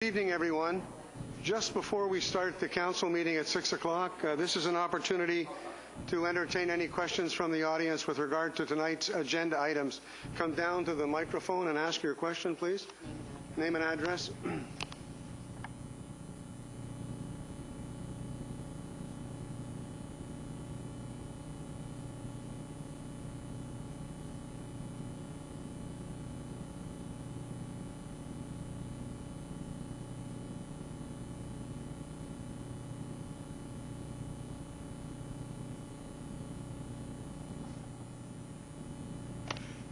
Good evening, everyone. Just before we start the council meeting at 6 o'clock, this is an opportunity to entertain any questions from the audience with regard to tonight's agenda items. Come down to the microphone and ask your question, please. Name and address.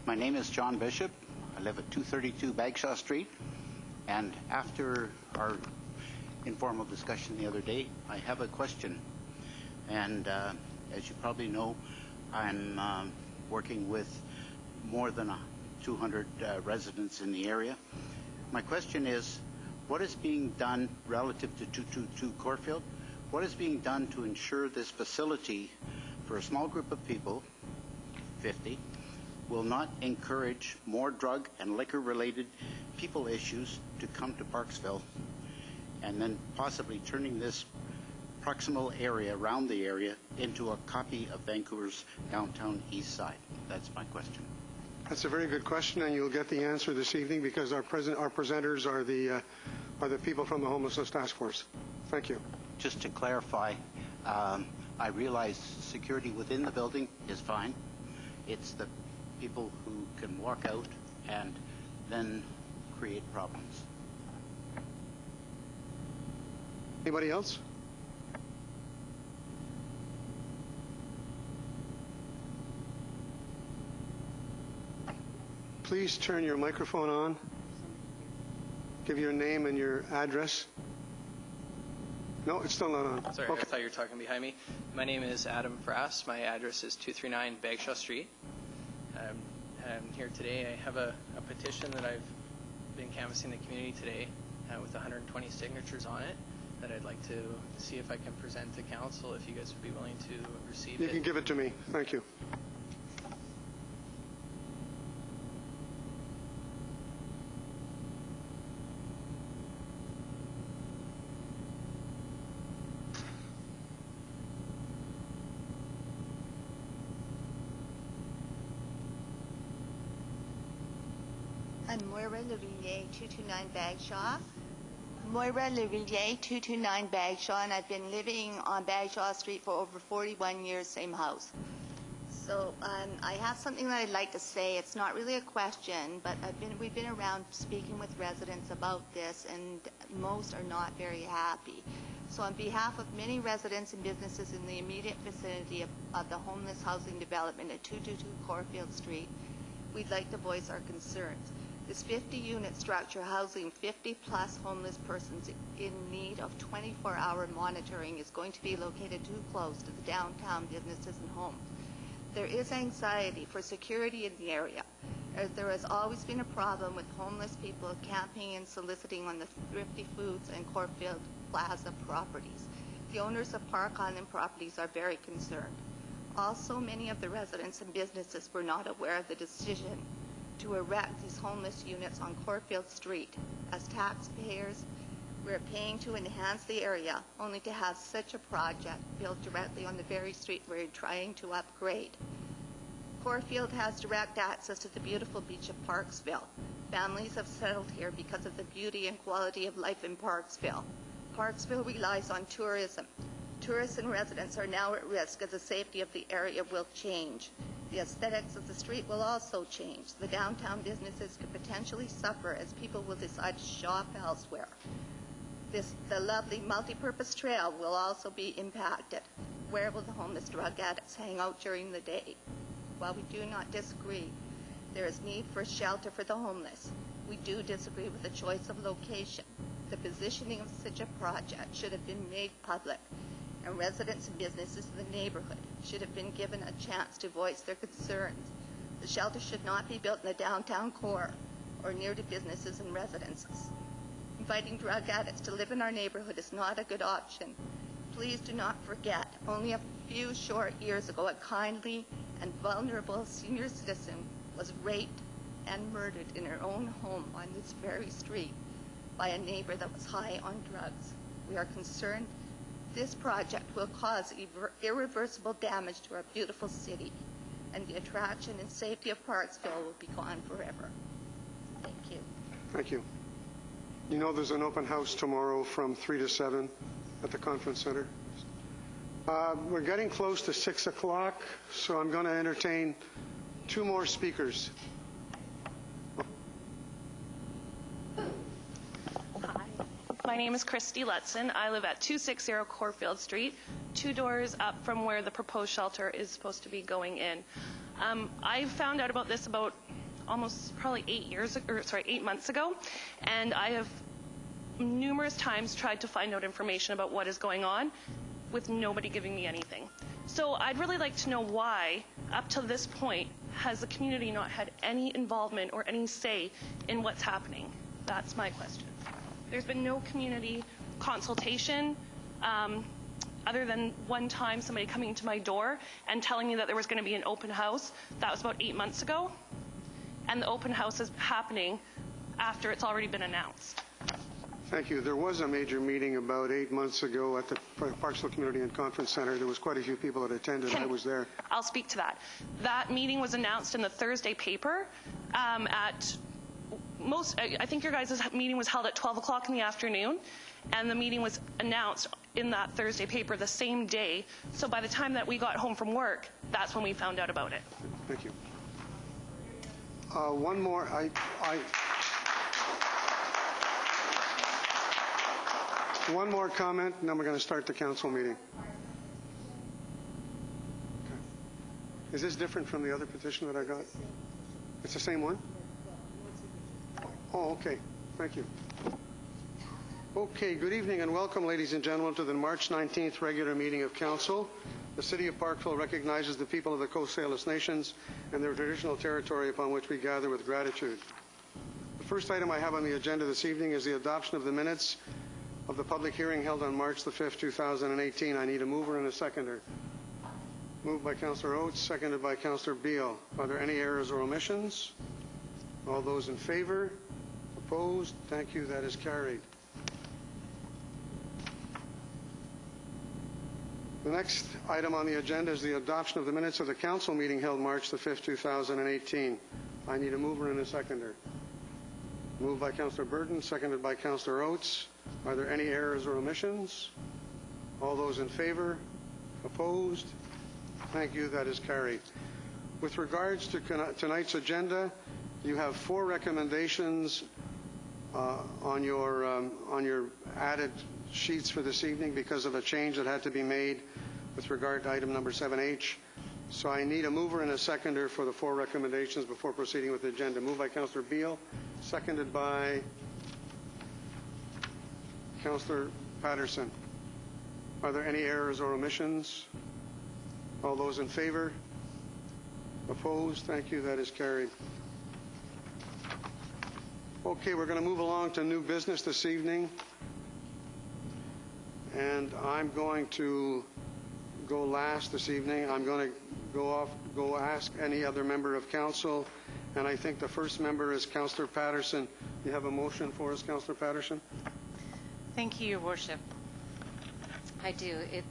My name is John Bishop. I live at 232 Bagshaw Street. And after our informal discussion the other day, I have a question. And as you probably know, I'm working with more than 200 residents in the area. My question is, what is being done relative to 222 Courtfield? What is being done to ensure this facility for a small group of people, 50, will not encourage more drug and liquor-related people issues to come to Parksville, and then possibly turning this proximal area, around the area, into a copy of Vancouver's downtown east side? That's my question. That's a very good question, and you'll get the answer this evening because our presenters are the people from the Homelessness Task Force. Thank you. Just to clarify, I realize security within the building is fine. It's the people who can walk out and then create problems. Anybody else? Please turn your microphone on. Give your name and your address. No, it's still not on. Sorry, okay. I thought you were talking behind me. My name is Adam Frass. My address is 239 Bagshaw Street. I'm here today. I have a petition that I've been canvassing the community today with 120 signatures on it that I'd like to see if I can present to council if you guys would be willing to receive it. You can give it to me. Thank you. I'm Moira Lavillier, 229 Bagshaw. Moira Lavillier, 229 Bagshaw, and I've been living on Bagshaw Street for over 41 years, same house. So I have something that I'd like to say. It's not really a question, but we've been around speaking with residents about this, and most are not very happy. So on behalf of many residents and businesses in the immediate vicinity of the homeless housing development at 222 Courtfield Street, we'd like to voice our concerns. This 50-unit structure housing 50-plus homeless persons in need of 24-hour monitoring is going to be located too close to the downtown businesses and homes. There is anxiety for security in the area, as there has always been a problem with homeless people camping and soliciting on the Thrifty Foods and Courtfield Plaza properties. The owners of Park Island properties are very concerned. Also, many of the residents and businesses were not aware of the decision to erect these homeless units on Courtfield Street. As taxpayers, we're paying to enhance the area, only to have such a project built directly on the very street we're trying to upgrade. Courtfield has direct access to the beautiful beach of Parksville. Families have settled here because of the beauty and quality of life in Parksville. Parksville relies on tourism. Tourists and residents are now at risk as the safety of the area will change. The aesthetics of the street will also change. The downtown businesses could potentially suffer as people will decide to shop elsewhere. The lovely multi-purpose trail will also be impacted. Where will the homeless drug addicts hang out during the day? While we do not disagree, there is need for shelter for the homeless. We do disagree with the choice of location. The positioning of such a project should have been made public, and residents and businesses in the neighborhood should have been given a chance to voice their concerns. The shelter should not be built in the downtown core or near to businesses and residences. Inviting drug addicts to live in our neighborhood is not a good option. Please do not forget, only a few short years ago, a kindly and vulnerable senior citizen was raped and murdered in her own home on this very street. by a neighbor that was high on drugs. We are concerned this project will cause irreversible damage to our beautiful city, and the attraction and safety of Parksville will be gone forever. Thank you. Thank you. You know there's an open house tomorrow from 3 to 7 at the conference center. We're getting close to 6 o'clock, so I'm going to entertain 2 more speakers. Hi, my name is Christy Lutzen. I live at 260 Corfield Street, 2 doors up from where the proposed shelter is supposed to be going in. I found out about this about almost probably 8 months ago, and I have numerous times tried to find out information about what is going on with nobody giving me anything. So I'd really like to know why, up to this point, has the community not had any involvement or any say in what's happening? That's my question. There's been no community consultation, other than one time somebody coming to my door and telling me that there was going to be an open house. That was about 8 months ago. And the open house is happening after it's already been announced. Thank you. There was a major meeting about 8 months ago at the Parksville Community and Conference Center. There was quite a few people that attended. I was there. I'll speak to that. That meeting was announced in the Thursday paper I think your guys' meeting was held at 12 o'clock in the afternoon, and the meeting was announced in that Thursday paper the same day. So by the time that we got home from work, that's when we found out about it. Thank you. One more. One more comment, and then we're going to start the council meeting. Okay. Is this different from the other petition that I got? It's the same one? Oh, okay. Thank you. Okay, good evening and welcome, ladies and gentlemen, to the March 19th regular meeting of Council. The City of Parkville recognizes the people of the Coast Salish Nations and their traditional territory upon which we gather with gratitude. The first item I have on the agenda this evening is the adoption of the minutes of the public hearing held on March the 5th, 2018. I need a mover and a seconder. Moved by Councillor Oates, seconded by Councillor Beale. Are there any errors or omissions? All those in favor? Opposed? Thank you. That is carried. The next item on the agenda is the adoption of the minutes of the council meeting held March the 5th, 2018. I need a mover and a seconder. Moved by Councillor Burton, seconded by Councillor Oates. Are there any errors or omissions? All those in favor? Opposed? Thank you. That is carried. With regards to tonight's agenda, you have 4 recommendations on your added sheets for this evening because of a change that had to be made with regard to item number 7H. So I need a mover and a seconder for the 4 recommendations before proceeding with the agenda. Moved by Councillor Beale, seconded by Councillor Patterson. Are there any errors or omissions? All those in favor? Opposed? Thank you. That is carried. Okay, we're going to move along to new business this evening. And I'm going to go last this evening. I'm going to go ask any other member of council. And I think the first member is Councillor Patterson. You have a motion for us, Councillor Patterson? Thank you, Your Worship. I do. It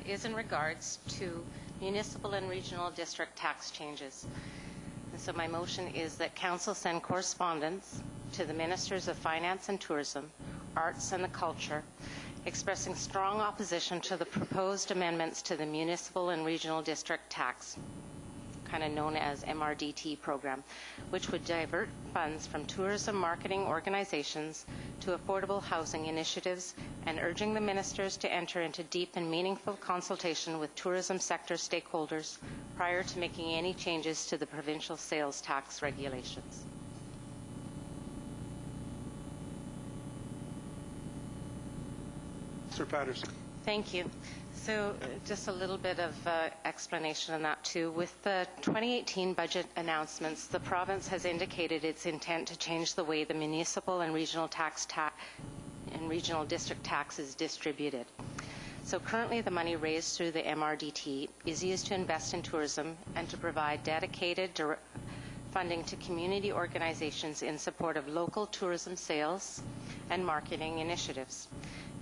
is in regards to municipal and regional district tax changes. And so my motion is that Council send correspondence to the Ministers of Finance and Tourism, Arts and the Culture, expressing strong opposition to the proposed amendments to the municipal and regional district tax, kind of known as MRDT program, which would divert funds from tourism marketing organizations to affordable housing initiatives, and urging the ministers to enter into deep and meaningful consultation with tourism sector stakeholders prior to making any changes to the provincial sales tax regulations. Sir Patterson. Thank you. So just a little bit of explanation on that too. With the 2018 budget announcements, the province has indicated its intent to change the way the municipal and regional regional district tax is distributed. So currently the money raised through the MRDT is used to invest in tourism and to provide dedicated funding to community organizations in support of local tourism sales and marketing initiatives.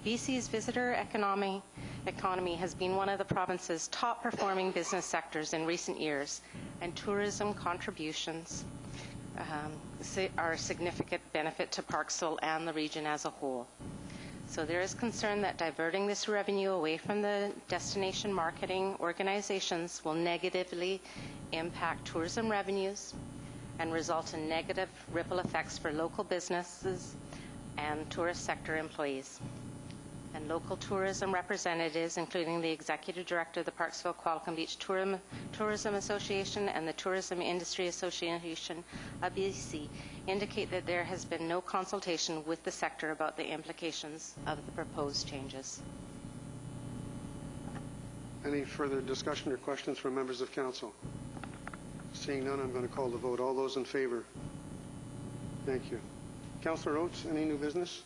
BC's visitor economy has been one of the province's top performing business sectors in recent years, and tourism contributions are a significant benefit to Parksville and the region as a whole. So there is concern that diverting this revenue away from the destination marketing organizations will negatively impact tourism revenues and result in negative ripple effects for local businesses and tourist sector employees. And local tourism representatives, including the Executive Director of the Parksville Qualicum Beach Tourism Association and the Tourism Industry Association of BC, indicate that there has been no consultation with the sector about the implications of the proposed changes. Any further discussion or questions from members of council? Seeing none, I'm going to call the vote. All those in favor? Thank you. Councillor Oates, any new business?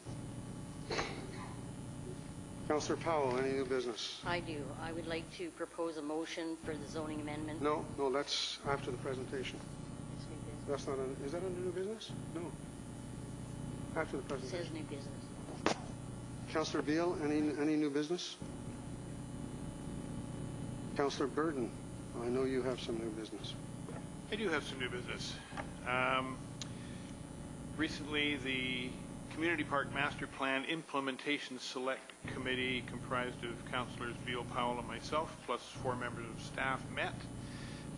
Councillor Powell, any new business? I do. I would like to propose a motion for the zoning amendment. No, that's after the presentation. That's not, is that under new business? No. After the It presentation. says new business. Councillor Beale, any new business? Councillor Burden, I know you have some new business. I do have some new business. Recently, the Community Park Master Plan Implementation Select Committee, comprised of Councillors Beale, Powell, and myself, plus 4 members of staff, met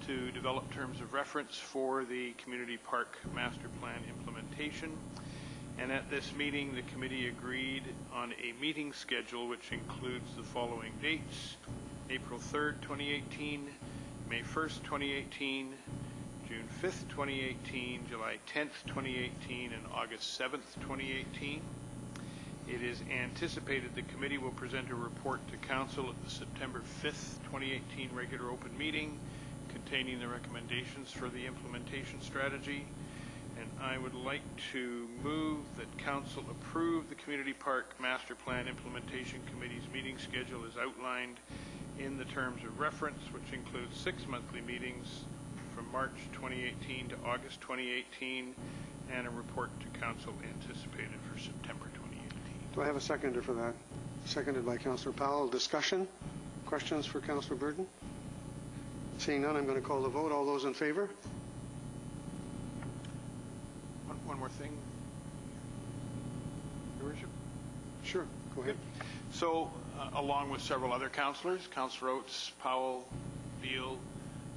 to develop terms of reference for the Community Park Master Plan implementation. And at this meeting, the committee agreed on a meeting schedule which includes the following dates: April 3rd, 2018, May 1st, 2018, June 5th, 2018, July 10th, 2018, and August 7th, 2018. It is anticipated the committee will present a report to Council at the September 5th, 2018 regular open meeting containing the recommendations for the implementation strategy. And I would like to move that Council approve the Community Park Master Plan Implementation Committee's meeting schedule as outlined in the terms of reference, which includes 6 monthly meetings from March 2018 to August 2018, and a report to Council anticipated for September 2018. Do I have a seconder for that? Seconded by Councillor Powell. Discussion? Questions for Councillor Burden? Seeing none, I'm going to call the vote. All those in favor? One more thing, Your Worship. Sure, go ahead. So, along with several other councillors, Councillor Oates, Powell, Beale,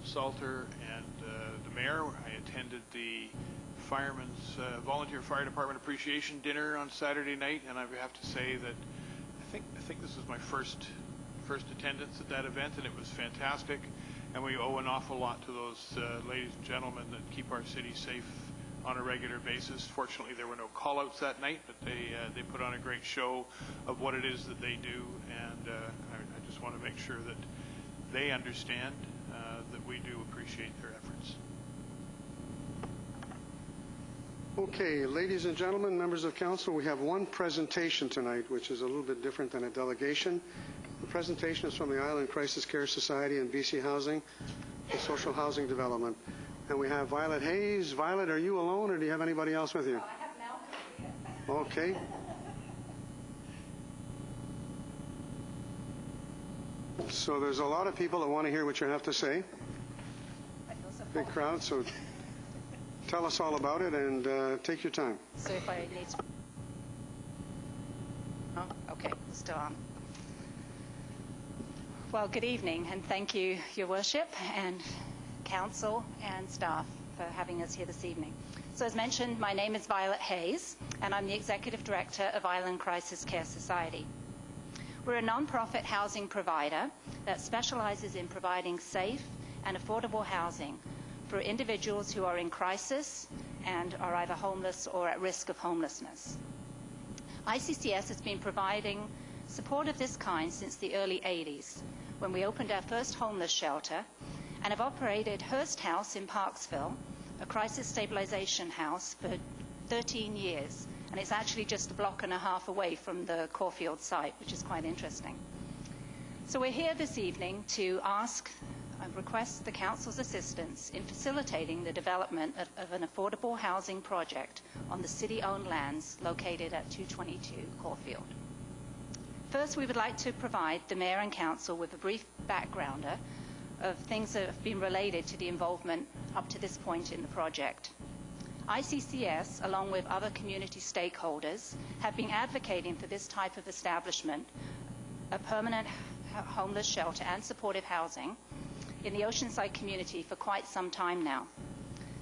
Salter, and the Mayor, I attended the Firemen's Volunteer Fire Department Appreciation Dinner on Saturday night, and I have to say that I think this is my first attendance at that event, and it was fantastic. And we owe an awful lot to those ladies and gentlemen that keep our city safe on a regular basis. Fortunately, there were no call-outs that night, but they put on a great show of what it is that they do, and I just want to make sure that they understand that we do appreciate their efforts. Okay, ladies and gentlemen, members of council, we have one presentation tonight, which is a little bit different than a delegation. The presentation is from the Island Crisis Care Society and BC Housing, the Social Housing Development. And we have Violet Hayes. Violet, are you alone, or do you have anybody else with you? I have Malcolm. Okay. So there's a lot of people that want to hear what you have to say. Big crowd, so tell us all about it and take your time. So if I need to... Oh, okay, still on. Well, good evening, and thank you, Your Worship, and Council and staff for having us here this evening. So as mentioned, my name is Violet Hayes, and I'm the Executive Director of Island Crisis Care Society. We're a non-profit housing provider that specializes in providing safe and affordable housing for individuals who are in crisis and are either homeless or at risk of homelessness. ICCS has been providing support of this kind since the early 80s, when we opened our first homeless shelter, and have operated Hearst House in Parksville, a crisis stabilization house, for 13 years. And it's actually just a block and a half away from the Caulfield site, which is quite interesting. So we're here this evening to ask requests the Council's assistance in facilitating the development of an affordable housing project on the city-owned lands located at 222 Caulfield. First, we would like to provide the Mayor and Council with a brief backgrounder of things that have been related to the involvement up to this point in the project. ICCS, along with other community stakeholders, have been advocating for this type of establishment, a permanent homeless shelter and supportive housing in the Oceanside community for quite some time now.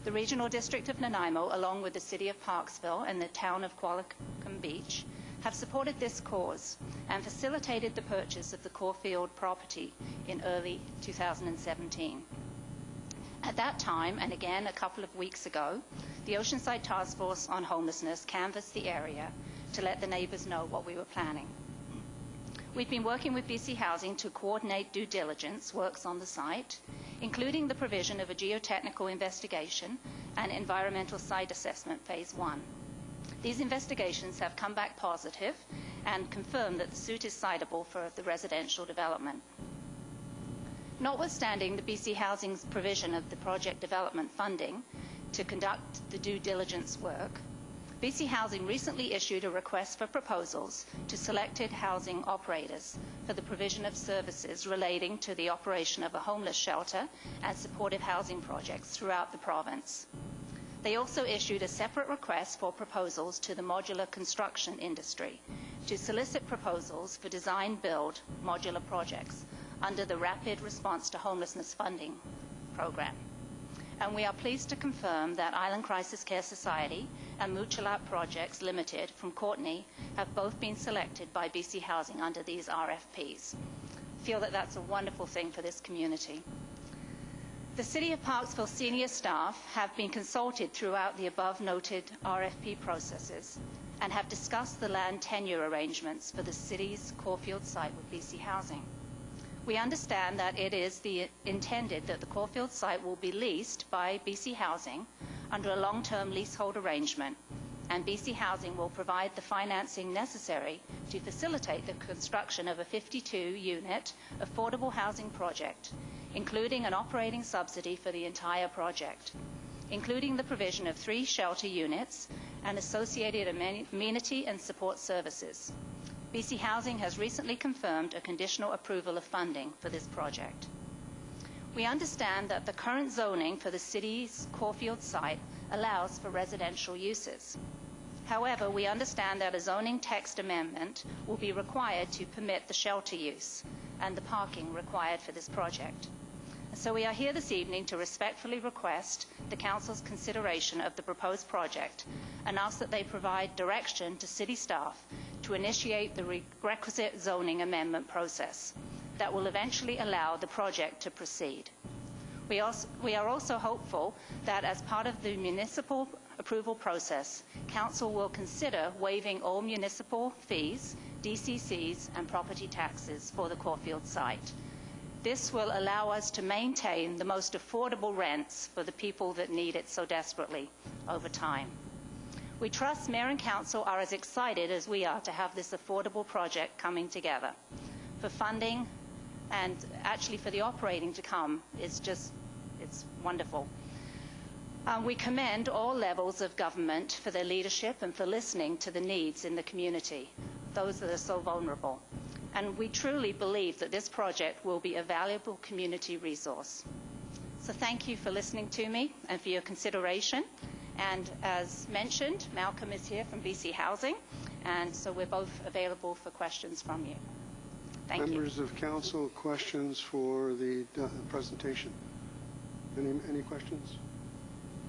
The Regional District of Nanaimo, along with the City of Parksville and the town of Qualicum Beach, have supported this cause and facilitated the purchase of the Caulfield property in early 2017. At that time, and again a couple of weeks ago, the Oceanside Task Force on Homelessness canvassed the area to let the neighbours know what we were planning. We've been working with BC Housing to coordinate due diligence works on the site, including the provision of a geotechnical investigation and environmental site assessment phase 1. These investigations have come back positive and confirmed that the site is siteable for the residential development. Notwithstanding the BC Housing's provision of the project development funding to conduct the due diligence work, BC Housing recently issued a request for proposals to selected housing operators for the provision of services relating to the operation of a homeless shelter and supportive housing projects throughout the province. They also issued a separate request for proposals to the modular construction industry to solicit proposals for design-build modular projects under the Rapid Response to Homelessness Funding program. And we are pleased to confirm that Island Crisis Care Society and Mutual Projects Limited from Courtenay have both been selected by BC Housing under these RFPs. I feel that that's a wonderful thing for this community. The City of Parksville senior staff have been consulted throughout the above-noted RFP processes and have discussed the land tenure arrangements for the city's Caulfield site with BC Housing. We understand that it is intended that the Caulfield site will be leased by BC Housing under a long-term leasehold arrangement, and BC Housing will provide the financing necessary to facilitate the construction of a 52-unit affordable housing project, including an operating subsidy for the entire project, including the provision of 3 shelter units and associated amenity and support services. BC Housing has recently confirmed a conditional approval of funding for this project. We understand that the current zoning for the city's Caulfield site allows for residential uses. However, we understand that a zoning text amendment will be required to permit the shelter use and the parking required for this project. So we are here this evening to respectfully request the Council's consideration of the proposed project and ask that they provide direction to City staff to initiate the requisite zoning amendment process that will eventually allow the project to proceed. We are also hopeful that as part of the municipal approval process, Council will consider waiving all municipal fees, DCCs and property taxes for the Caulfield site. This will allow us to maintain the most affordable rents for the people that need it so desperately over time. We trust Mayor and Council are as excited as we are to have this affordable project coming together. For funding and actually for the operating to come, it's wonderful. We commend all levels of government for their leadership and for listening to the needs in the community, those that are so vulnerable. And we truly believe that this project will be a valuable community resource. So thank you for listening to me and for your consideration. And as mentioned, Malcolm is here from BC Housing, and so we're both available for questions from you. Thank you. Members of Council, questions for the presentation? Any questions?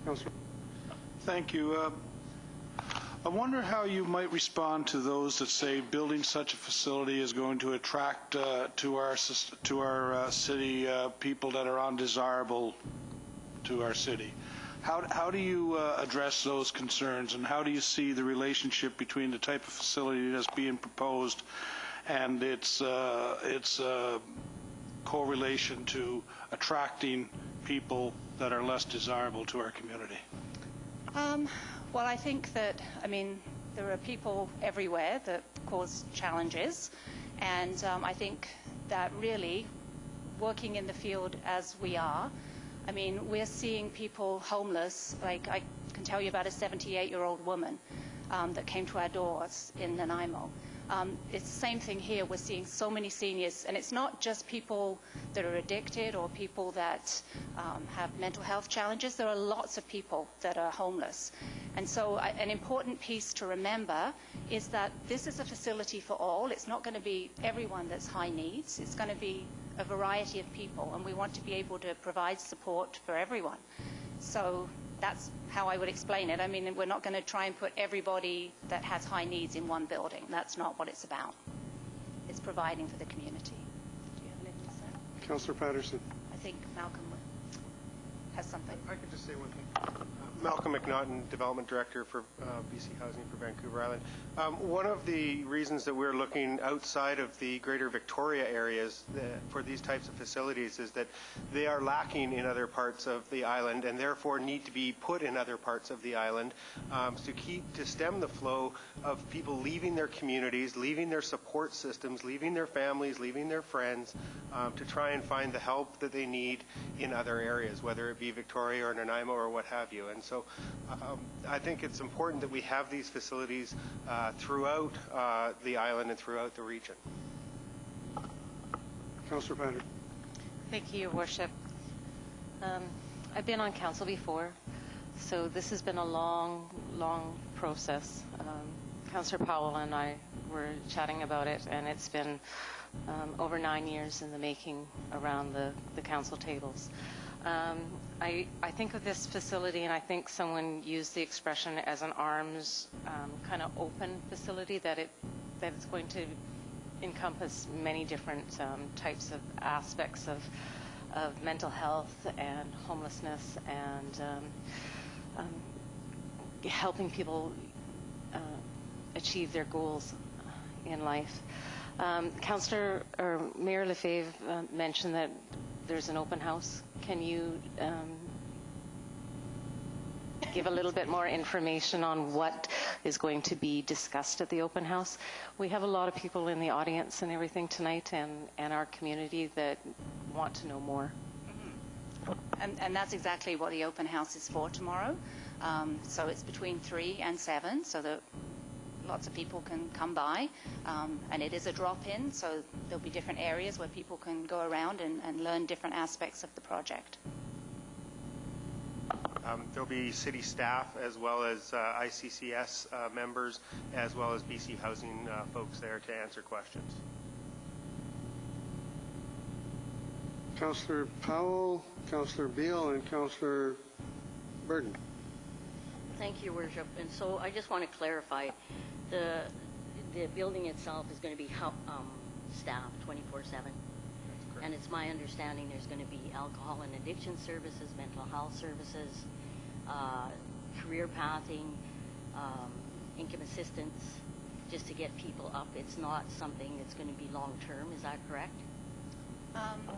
Councillor. Thank you. I wonder how you might respond to those that say building such a facility is going to attract to our city people that are undesirable to our city. How do you address those concerns, and how do you see the relationship between the type of facility that's being proposed and its correlation to attracting people that are less desirable to our community? Well, I think that, there are people everywhere that cause challenges, and I think that really working in the field as we are, I mean, we're seeing people homeless. Like, I can tell you about a 78-year-old woman that came to our doors in Nanaimo. It's the same thing here. We're seeing so many seniors, and it's not just people that are addicted or people that have mental health challenges. There are lots of people that are homeless. And so an important piece to remember is that this is a facility for all. It's not going to be everyone that's high needs. It's going to be a variety of people, and we want to be able to provide support for everyone. So that's how I would explain it. I mean, we're not going to try and put everybody that has high needs in one building. That's not what it's about. It's providing for the community. Do you have anything to say? Councillor Patterson. I think Malcolm has something. I could just say one thing. Malcolm McNaughton, Development Director for BC Housing for Vancouver Island. One of the reasons that we're looking outside of the Greater Victoria areas for these types of facilities is that they are lacking in other parts of the island and therefore need to be put in other parts of the island to stem the flow of people leaving their communities, leaving their support systems, leaving their families, leaving their friends to try and find the help that they need in other areas, whether it be Victoria or Nanaimo or what have you. And so I think it's important that we have these facilities throughout the island and throughout the region. Councillor Patterson. Thank you, Your Worship. I've been on council before, so this has been a long, long process. Councillor Powell and I were chatting about it, and it's been over 9 years in the making around the council tables. I think of this facility, and I think someone used the expression as an arms kind of open facility, that it's going to encompass many different types of aspects of mental health and homelessness and helping people achieve their goals in life. Councillor or Mayor Lefebvre mentioned that there's an open house. Can you give a little bit more information on what is going to be discussed at the open house? We have a lot of people in the audience and everything tonight, and our community that want to know more. And that's exactly what the open house is for tomorrow. So it's between 3 and 7, so that lots of people can come by, and it is a drop-in, so there'll be different areas where people can go around and learn different aspects of the project. There'll be city staff as well as ICCS members as well as BC Housing folks there to answer questions. Councillor Powell, Councillor Beale, and Councillor Burden. Thank you, Your Worship. And so I just want to clarify, the building itself is going to be staffed 24/7. And it's my understanding there's going to be alcohol and addiction services, mental health services, career pathing, income assistance, just to get people up. It's not something that's going to be long-term. Is that correct?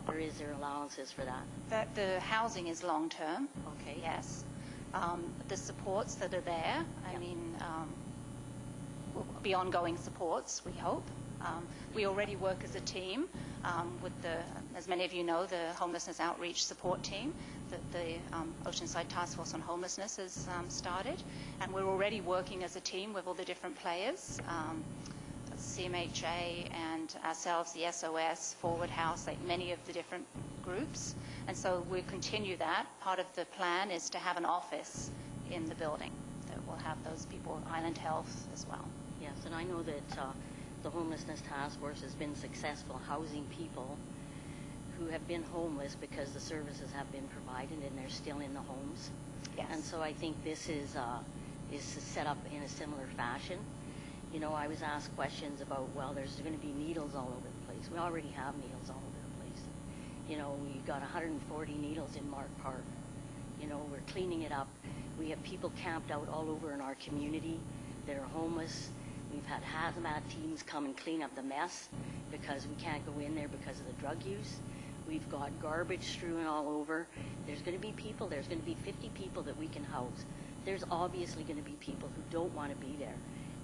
Or is there allowances for that? The housing is long-term. Okay. Yes. The supports that are there, I mean, will be ongoing supports, we hope. We already work as a team with as many of you know, the Homelessness Outreach Support Team that the Oceanside Task Force on Homelessness has started. And we're already working as a team with all the different players, CMHA and ourselves, the SOS, Forward House, like many of the different groups. And so we continue that. Part of the plan is to have an office in the building that will have those people, Island Health as well. Yes, and I know that the Homelessness Task Force has been successful housing people who have been homeless because the services have been provided and they're still in the homes. Yes. And so I think this is set up in a similar fashion. You know, I was asked questions about, well, there's going to be needles all over the place. We already have needles all over the place. You know, we've got 140 needles in Mark Park. You know, we're cleaning it up. We have people camped out all over in our community that are homeless. We've had hazmat teams come and clean up the mess because we can't go in there because of the drug use. We've got garbage strewn all over. There's going to be people, there's going to be 50 people that we can house. There's obviously going to be people who don't want to be there.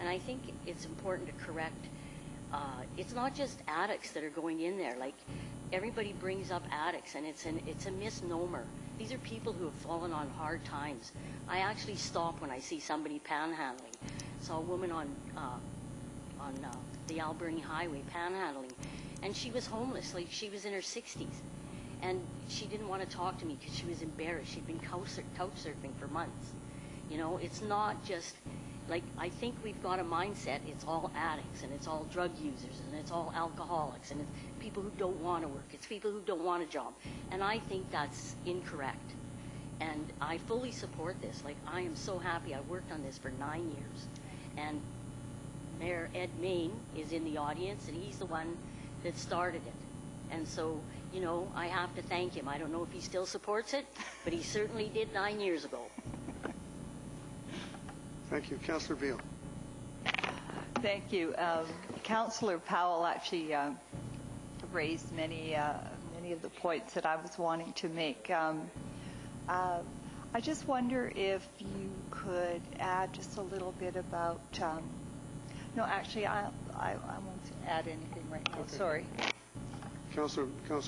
And I think it's important to correct, it's not just addicts that are going in there. Like, everybody brings up addicts, and it's a misnomer. These are people who have fallen on hard times. I actually stop when I see somebody panhandling. Saw a woman on the Alberni Highway panhandling, and she was homeless. Like, she was in her 60s, and she didn't want to talk to me because she was embarrassed. She'd been couch surfing for months. You know, it's not just like, I think we've got a mindset. It's all addicts, and it's all drug users, and it's all alcoholics, and it's people who don't want to work. It's people who don't want a job, and I think that's incorrect. And I fully support this. Like, I am so happy. I worked on this for 9 years, and Mayor Ed Main is in the audience, and he's the one that started it. And so, you know, I have to thank him. I don't know if he still supports it, but he certainly did 9 years ago. Thank you. Councillor Beale. Thank you. Councillor Powell actually raised many of the points that I was wanting to make. I just wonder if you could add just a little bit about. No, actually, I won't add anything right now. Okay. Sorry. Councillor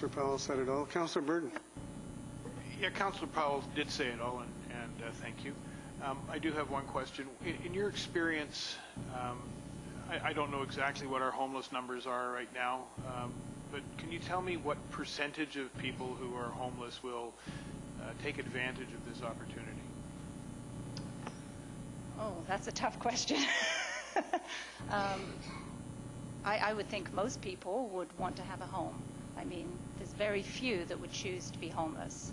Powell said it all. Councillor Burton. Yeah, Councillor Powell did say it all, and thank you. I do have one question. In your experience, I don't know exactly what our homeless numbers are right now, but can you tell me what percentage of people who are homeless will take advantage of this opportunity? Oh, that's a tough question. I would think most people would want to have a home. I mean, there's very few that would choose to be homeless.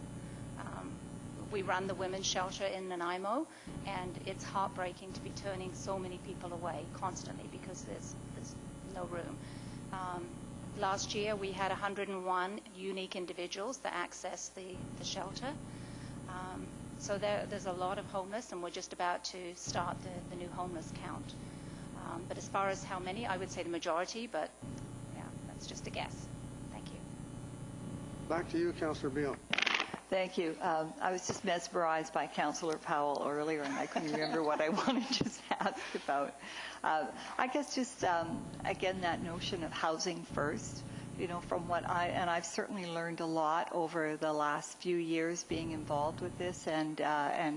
We run the women's shelter in Nanaimo, and it's heartbreaking to be turning so many people away constantly because there's no room. Last year we had 101 unique individuals that accessed the shelter. So there's a lot of homeless, and we're just about to start the new homeless count. But as far as how many, I would say the majority, but yeah, that's just a guess. Thank you. Back to you, Councillor Beale. Thank you. I was just mesmerized by Councillor Powell earlier, and I couldn't remember what I wanted to ask about. I guess just, again, that notion of housing first, you know, from what I've certainly learned a lot over the last few years being involved with this and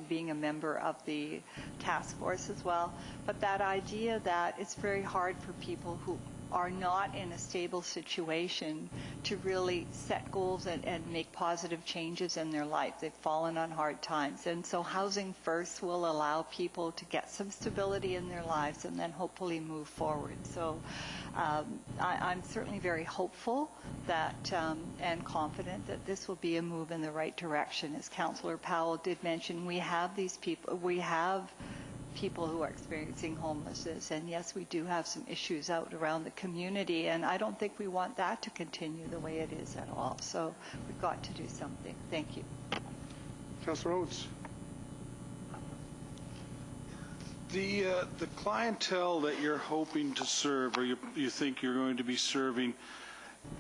being a member of the task force as well. But that idea that it's very hard for people who are not in a stable situation to really set goals and make positive changes in their life. They've fallen on hard times. And so housing first will allow people to get some stability in their lives and then hopefully move forward. So I'm certainly very hopeful that and confident that this will be a move in the right direction. As Councillor Powell did mention, we have these people, people who are experiencing homelessness, and yes, we do have some issues out around the community, and I don't think we want that to continue the way it is at all. So we've got to do something. Thank you. Councillor Oates. The clientele that you're hoping to serve, or you think you're going to be serving,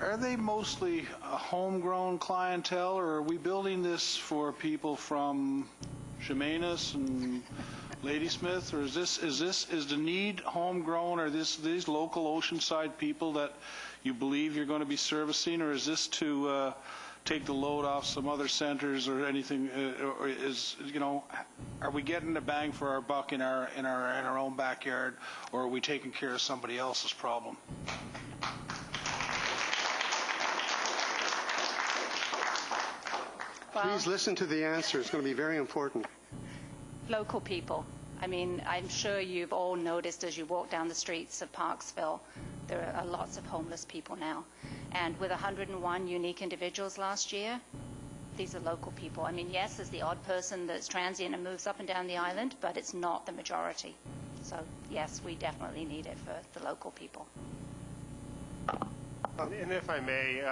are they mostly a homegrown clientele, or are we building this for people from Chemainus and Ladysmith, or is the need homegrown, or these local Oceanside people that you believe you're going to be servicing, or is this to take the load off some other centers or anything, or is, you know, are we getting the bang for our buck in our own backyard, or are we taking care of somebody else's problem? Please listen to the answer. It's going to be very important. Local people. I mean, I'm sure you've all noticed as you walk down the streets of Parksville, there are lots of homeless people now. And with 101 unique individuals last year, these are local people. I mean, yes, there's the odd person that's transient and moves up and down the island, but it's not the majority. So, yes, we definitely need it for the local people. And if I may,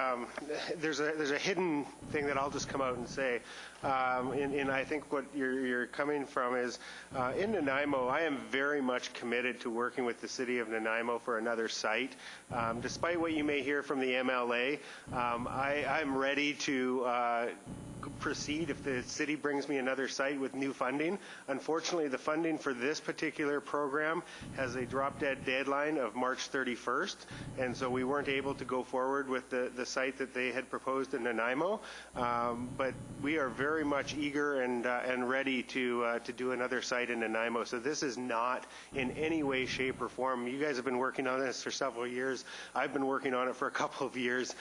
there's a hidden thing that I'll just come out and say. And I think what you're coming from is, in Nanaimo, I am very much committed to working with the City of Nanaimo for another site. Despite what you may hear from the MLA, I'm ready to proceed if the city brings me another site with new funding. Unfortunately, the funding for this particular program has a drop-dead deadline of March 31st, and so we weren't able to go forward with the site that they had proposed in Nanaimo. But we are very much eager and ready to do another site in Nanaimo. So this is not in any way, shape, or form. You guys have been working on this for several years. I've been working on it for a couple of years.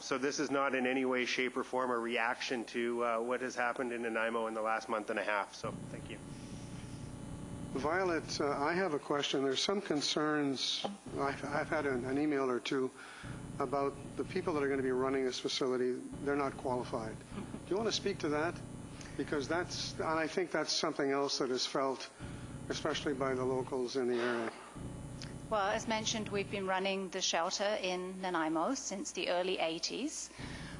So this is not in any way, shape, or form a reaction to what has happened in Nanaimo in the last month and a half. So thank you. Violet, I have a question. There's some concerns. I've had an email or two about the people that are going to be running this facility. They're not qualified. Do you want to speak to that? Because I think that's something else that is felt, especially by the locals in the area. Well, as mentioned, we've been running the shelter in Nanaimo since the early 80s.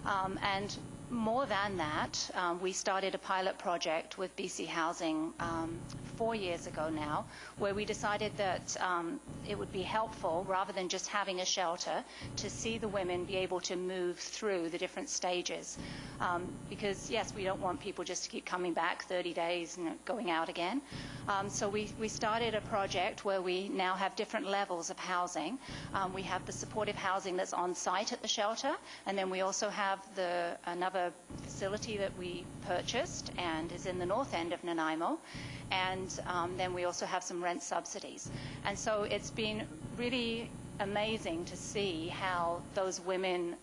And more than that, we started a pilot project with BC Housing 4 years ago now, where we decided that it would be helpful, rather than just having a shelter, to see the women be able to move through the different stages. Because, yes, we don't want people just to keep coming back 30 days and going out again. So we started a project where we now have different levels of housing. We have the supportive housing that's on site at the shelter, and then we also have another facility that we purchased and is in the north end of Nanaimo. And then we also have some rent subsidies. And so it's been really amazing to see how those women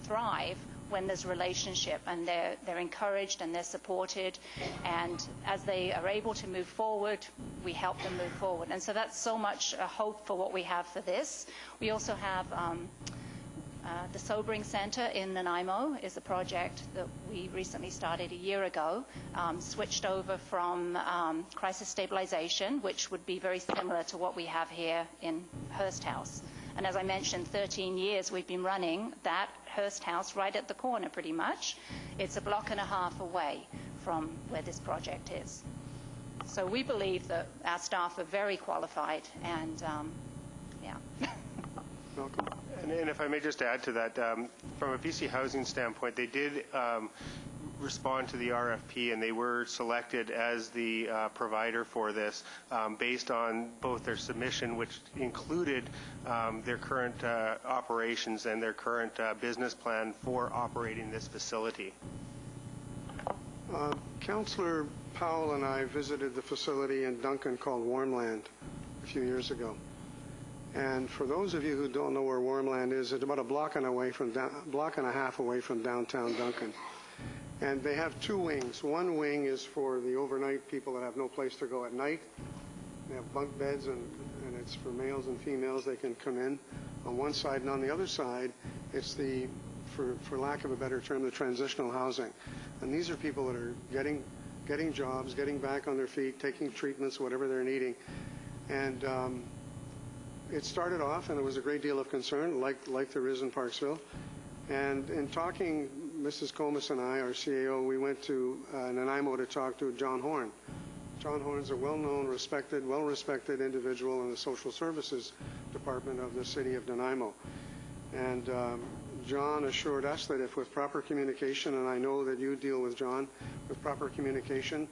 thrive when there's relationship, and they're encouraged and they're supported, and as they are able to move forward, we help them move forward. And so that's so much a hope for what we have for this. We also have the Sobering Centre in Nanaimo is a project that we recently started a year ago, switched over from crisis stabilization, which would be very similar to what we have here in Hearst House. And as I mentioned, 13 years we've been running that Hearst House right at the corner pretty much. It's a block and a half away from where this project is. So we believe that our staff are very qualified, and yeah. Welcome. And if I may just add to that, from a BC Housing standpoint, they did respond to the RFP, and they were selected as the provider for this based on both their submission, which included their current operations and their current business plan for operating this facility. Councillor Powell and I visited the facility in Duncan called Warmland a few years ago. And for those of you who don't know where Warmland is, it's about a block and a half away from downtown Duncan. And they have two wings. One wing is for the overnight people that have no place to go at night. They have bunk beds, and it's for males and females. They can come in on one side, and on the other side, it's the, for lack of a better term, the transitional housing. And these are people that are getting jobs, getting back on their feet, taking treatments, whatever they're needing. And it started off, and there was a great deal of concern, like there is in Parksville. And in talking, Mrs. Comas and I, our CAO, we went to Nanaimo to talk to John Horn. John Horn's a well-known, well-respected individual in the social services department of the city of Nanaimo. And John assured us that if with proper communication, and I know that you deal with John, with proper communication,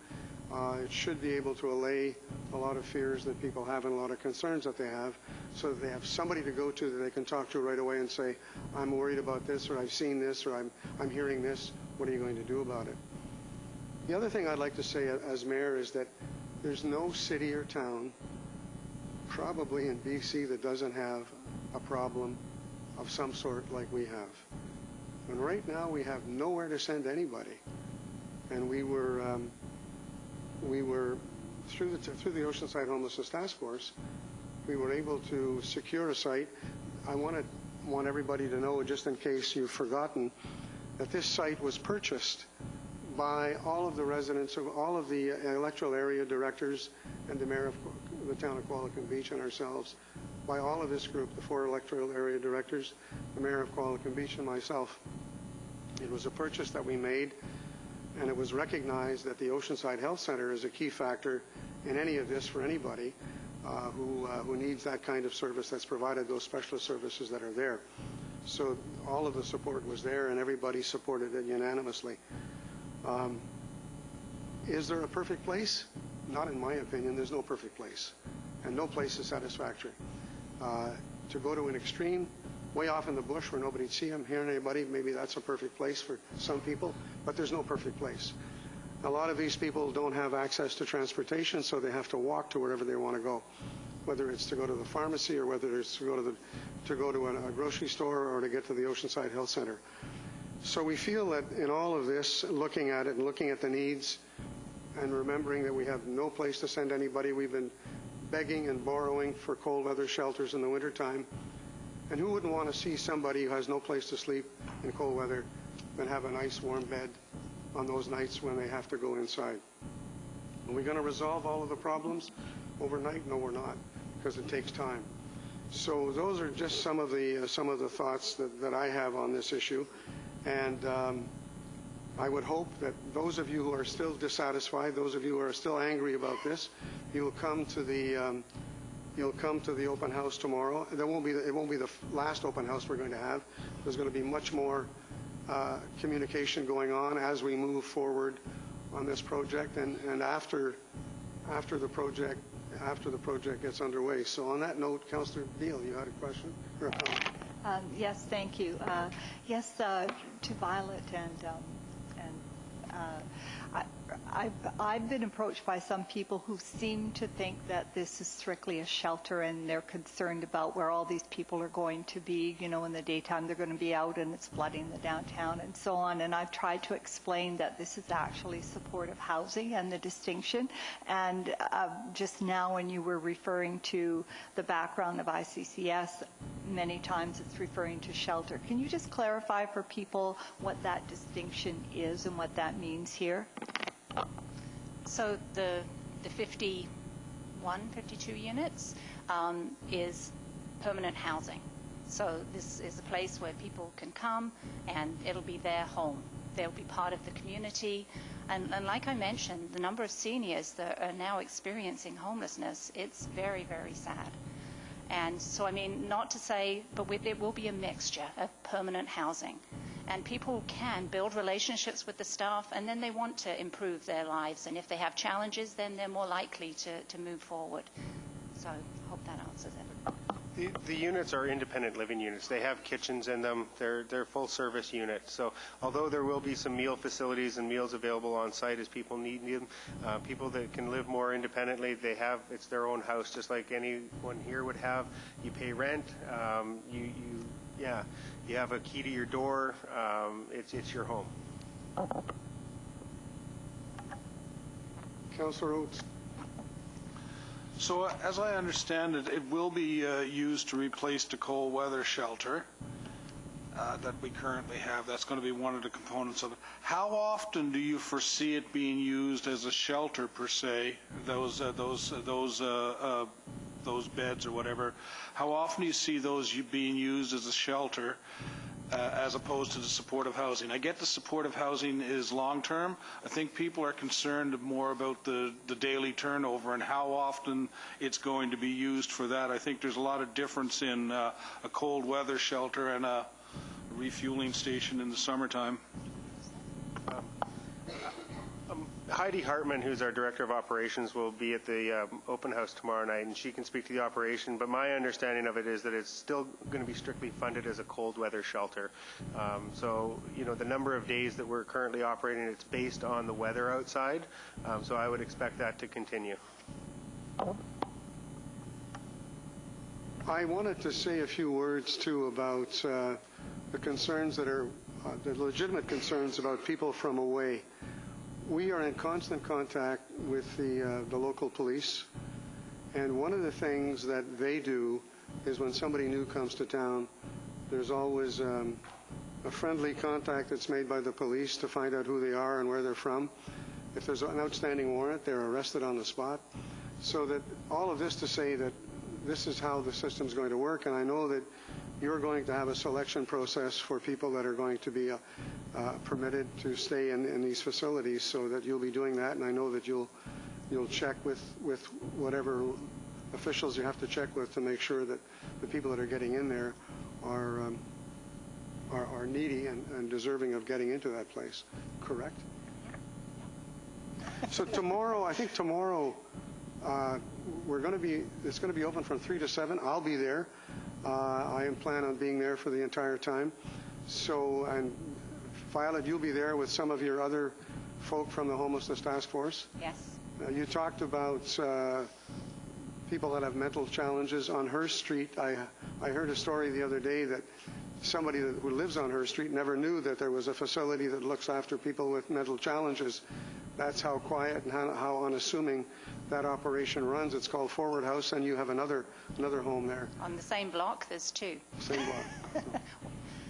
it should be able to allay a lot of fears that people have and a lot of concerns that they have, so that they have somebody to go to that they can talk to right away and say, I'm worried about this, or I've seen this, or I'm hearing this. What are you going to do about it? The other thing I'd like to say as mayor is that there's no city or town, probably in BC, that doesn't have a problem of some sort like we have. And right now we have nowhere to send anybody. And we were through the Oceanside Homelessness Task Force, we were able to secure a site. I want everybody to know, just in case you've forgotten, that this site was purchased by all of the residents of all of the electoral area directors and the mayor of the town of Qualicum Beach and ourselves, by all of this group, the 4 electoral area directors, the mayor of Qualicum Beach, and myself. It was a purchase that we made, and it was recognized that the Oceanside Health Center is a key factor in any of this for anybody who needs that kind of service that's provided, those specialist services that are there. So all of the support was there, and everybody supported it unanimously. Is there a perfect place? Not in my opinion. There's no perfect place, and no place is satisfactory. To go to an extreme, way off in the bush where nobody'd see them, hear anybody, maybe that's a perfect place for some people, but there's no perfect place. A lot of these people don't have access to transportation, so they have to walk to wherever they want to go, whether it's to go to the pharmacy or whether it's to go to a grocery store or to get to the Oceanside Health Center. So we feel that in all of this, looking at it and looking at the needs and remembering that we have no place to send anybody, we've been begging and borrowing for cold weather shelters in the wintertime. And who wouldn't want to see somebody who has no place to sleep in cold weather and have a nice warm bed on those nights when they have to go inside? Are we going to resolve all of the problems overnight? No, we're not, because it takes time. So those are just some of the thoughts that I have on this issue. And I would hope that those of you who are still dissatisfied, those of you who are still angry about this, you'll come to the open house tomorrow. It won't be the last open house we're going to have. There's going to be much more communication going on as we move forward on this project and after the project gets underway. So on that note, Councillor Beale, you had a question or a comment? Yes, thank you. Yes, to Violet I've been approached by some people who seem to think that this is strictly a shelter and they're concerned about where all these people are going to be. You know, in the daytime they're going to be out and it's flooding the downtown and so on. And I've tried to explain that this is actually supportive housing and the distinction. And just now when you were referring to the background of ICCS, many times it's referring to shelter. Can you just clarify for people what that distinction is and what that means here? So the 52 units is permanent housing. So this is a place where people can come and it'll be their home. They'll be part of the community. And like I mentioned, the number of seniors that are now experiencing homelessness, it's very, very sad. And so, I mean, not to say, but it will be a mixture of permanent housing. And people can build relationships with the staff, and then they want to improve their lives. And if they have challenges, then they're more likely to move forward. So I hope that answers it. The units are independent living units. They have kitchens in them. They're full-service units. So although there will be some meal facilities and meals available on site as people need them, people that can live more independently, it's their own house, just like anyone here would have. You pay rent. You have a key to your door. It's your home. Councillor Oates. So as I understand it, it will be used to replace the cold weather shelter that we currently have. That's going to be one of the components of it. How often do you foresee it being used as a shelter per se? Those beds or whatever. How often do you see those being used as a shelter as opposed to the supportive housing? I get the supportive housing is long-term. I think people are concerned more about the daily turnover and how often it's going to be used for that. I think there's a lot of difference in a cold weather shelter and a refueling station in the summertime. Heidi Hartman, who's our Director of Operations, will be at the open house tomorrow night, and she can speak to the operation. But my understanding of it is that it's still going to be strictly funded as a cold weather shelter. So, you know, the number of days that we're currently operating, it's based on the weather outside. So I would expect that to continue. I wanted to say a few words, too, about the concerns that are the legitimate concerns about people from away. We are in constant contact with the local police, and one of the things that they do is when somebody new comes to town, there's always a friendly contact that's made by the police to find out who they are and where they're from. If there's an outstanding warrant, they're arrested on the spot. So that all of this to say that this is how the system's going to work, and I know that you're going to have a selection process for people that are going to be permitted to stay in these facilities, so that you'll be doing that, and I know that you'll check with whatever officials you have to check with to make sure that the people that are getting in there are needy and deserving of getting into that place. Correct? So tomorrow, I think tomorrow, it's going to be open from 3 to 7. I'll be there. I am planning on being there for the entire time. So, and Violet, you'll be there with some of your other folk from the Homelessness Task Force. Yes. You talked about people that have mental challenges on Hearst Street. I heard a story the other day that somebody who lives on Hearst Street never knew that there was a facility that looks after people with mental challenges. That's how quiet and how unassuming that operation runs. It's called Forward House, and you have another home there. On the same block, there's two. Same block.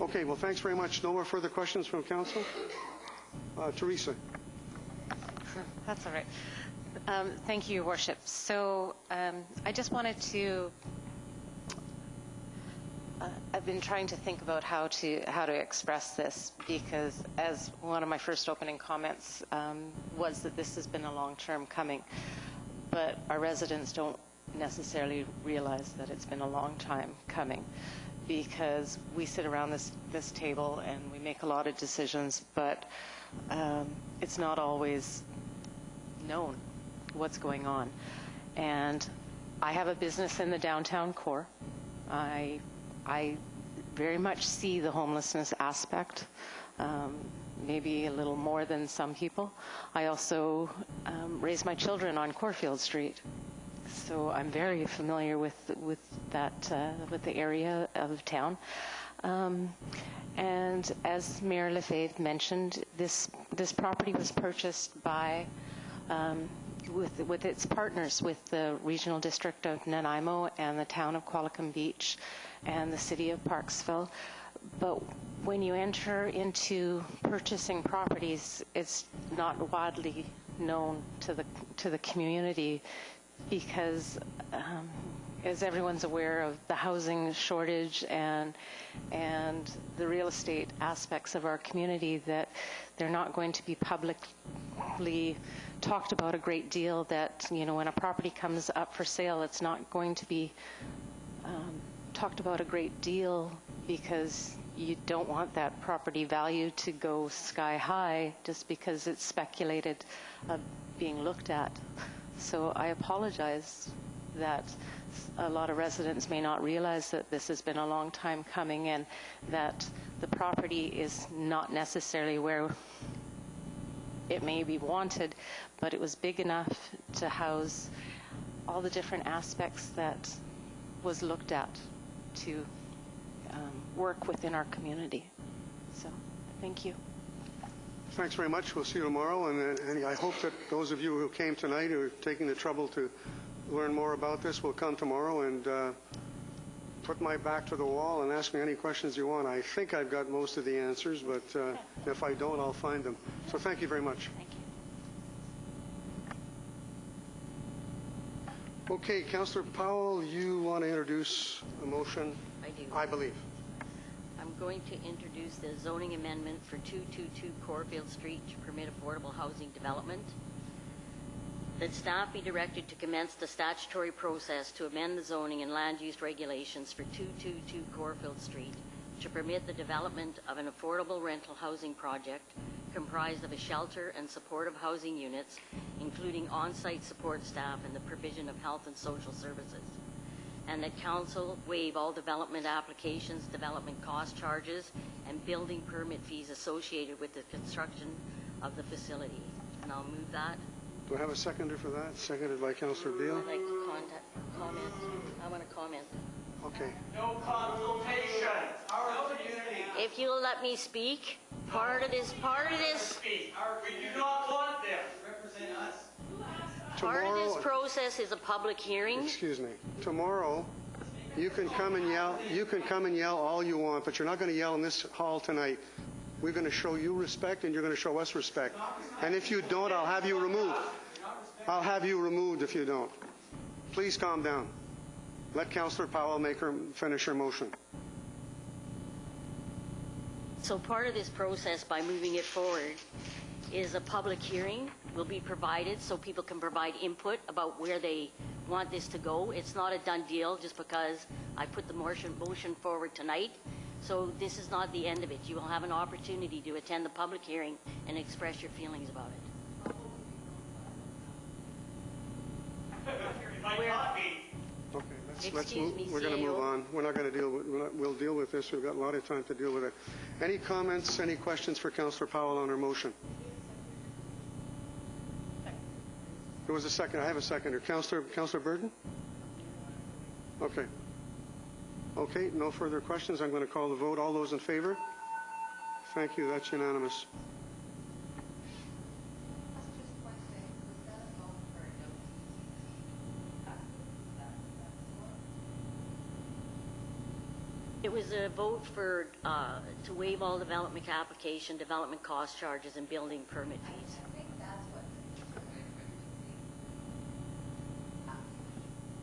Okay, well, thanks very much. No more further questions from council? Teresa. That's all right. Thank you, Your Worship. So I just wanted to, I've been trying to think about how to express this, because as one of my first opening comments was that this has been a long-term coming, but our residents don't necessarily realize that it's been a long time coming, because we sit around this table and we make a lot of decisions, but it's not always known what's going on. And I have a business in the downtown core. I very much see the homelessness aspect, maybe a little more than some people. I also raise my children on Corfield Street, so I'm very familiar with that with the area of town. And as Mayor Lefebvre mentioned, this property was purchased by with its partners, with the Regional District of Nanaimo and the town of Qualicum Beach and the city of Parksville. But when you enter into purchasing properties, it's not widely known to the community, because as everyone's aware of the housing shortage and the real estate aspects of our community, that they're not going to be publicly talked about a great deal, that, you know, when a property comes up for sale, it's not going to be talked about a great deal, because you don't want that property value to go sky high just because it's speculated being looked at. So I apologize that a lot of residents may not realize that this has been a long time coming, and that the property is not necessarily where it may be wanted, but it was big enough to house all the different aspects that was looked at to work within our community. So, thank you. Thanks very much. We'll see you tomorrow, and I hope that those of you who came tonight, who are taking the trouble to learn more about this, will come tomorrow and put my back to the wall and ask me any questions you want. I think I've got most of the answers, but if I don't, I'll find them. So thank you very much. Thank you. Okay, Councillor Powell, you want to introduce a motion? I do. I believe. I'm going to introduce the zoning amendment for 222 Corfield Street to permit affordable housing development. That staff be directed to commence the statutory process to amend the zoning and land use regulations for 222 Corfield Street to permit the development of an affordable rental housing project comprised of a shelter and supportive housing units, including on-site support staff and the provision of health and social services. And that council waive all development applications, development cost charges, and building permit fees associated with the construction of the facility. And I'll move that. Do I have a seconder for that? Seconded by Councillor Beale. I'd like to comment. I want to comment. Okay. No consultation. Our community. If you'll let me speak, part of this. We do not want them. Represent us. Part of this process is a public hearing. Excuse me. Tomorrow, you can come and yell. You can come and yell all you want, but you're not going to yell in this hall tonight. We're going to show you respect, and you're going to show us respect. And if you don't, I'll have you removed. I'll have you removed if you don't. Please calm down. Let Councillor Powell finish her motion. So part of this process, by moving it forward, is a public hearing will be provided so people can provide input about where they want this to go. It's not a done deal just because I put the motion forward tonight. So this is not the end of it. You will have an opportunity to attend the public hearing and express your feelings about it. Excuse me, we're going to move CAO. on. We're not going to deal with, we'll deal with this. We've got a lot of time to deal with it. Any comments, any questions for Councillor Powell on her motion? There was a second. I have a seconder. Councillor Burton? Okay. Okay, no further questions. I'm going to call the vote. All those in favor? Thank you. That's unanimous. It was a vote for, to waive all development application, development cost charges, and building permit fees.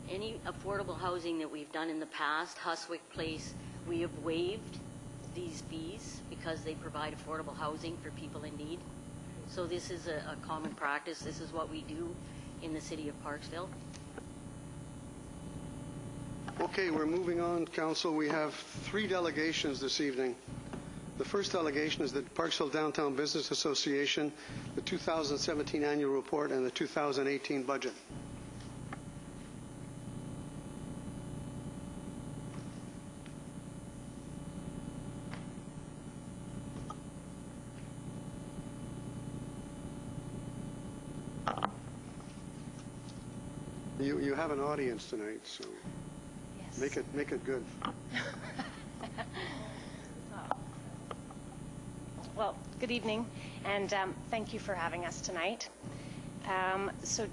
Any affordable housing that we've done in the past, Huswick Place, we have waived these fees because they provide affordable housing for people in need. So this is a common practice. This is what we do in the city of Parksville. Okay, we're moving on, Council. We have 3 delegations this evening. The first delegation is the Parksville Downtown Business Association, the 2017 annual report, and the 2018 budget. You have an audience tonight, so Yes. make it good. Well, good evening, and thank you for having us tonight. So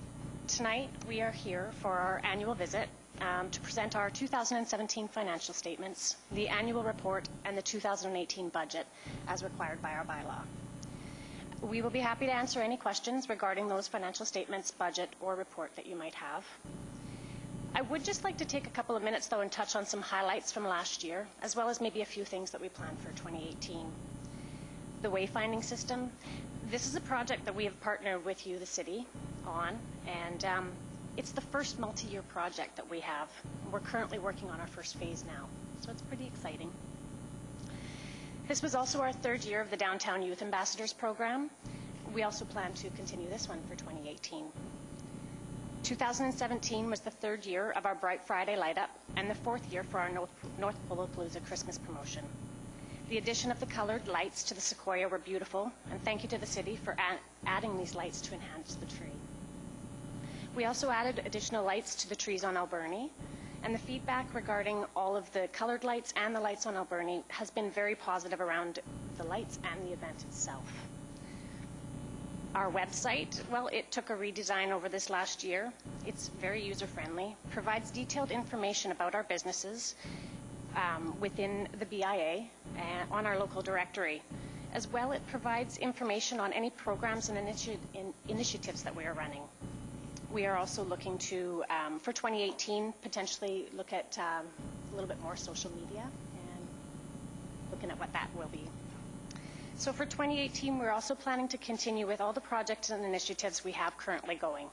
tonight we are here for our annual visit to present our 2017 financial statements, the annual report, and the 2018 budget as required by our bylaw. We will be happy to answer any questions regarding those financial statements, budget, or report that you might have. I would just like to take a couple of minutes, though, and touch on some highlights from last year, as well as maybe a few things that we plan for 2018. The wayfinding system. This is a project that we have partnered with you, the city, on, and it's the first multi-year project that we have. We're currently working on our first phase now, so it's pretty exciting. This was also our 3rd year of the Downtown Youth Ambassadors Program. We also plan to continue this one for 2018. 2017 was the 3rd year of our Bright Friday Light Up and the 4th year for our North Bullapalooza Christmas promotion. The addition of the colored lights to the Sequoia were beautiful, and thank you to the city for adding these lights to enhance the tree. We also added additional lights to the trees on Alberni, and the feedback regarding all of the colored lights and the lights on Alberni has been very positive around the lights and the event itself. Our website, well, it took a redesign over this last year. It's very user-friendly, provides detailed information about our businesses within the BIA and on our local directory. As well, it provides information on any programs and initiatives that we are running. We are also looking to, for 2018, potentially look at a little bit more social media and looking at what that will be. So for 2018, we're also planning to continue with all the projects and initiatives we have currently going.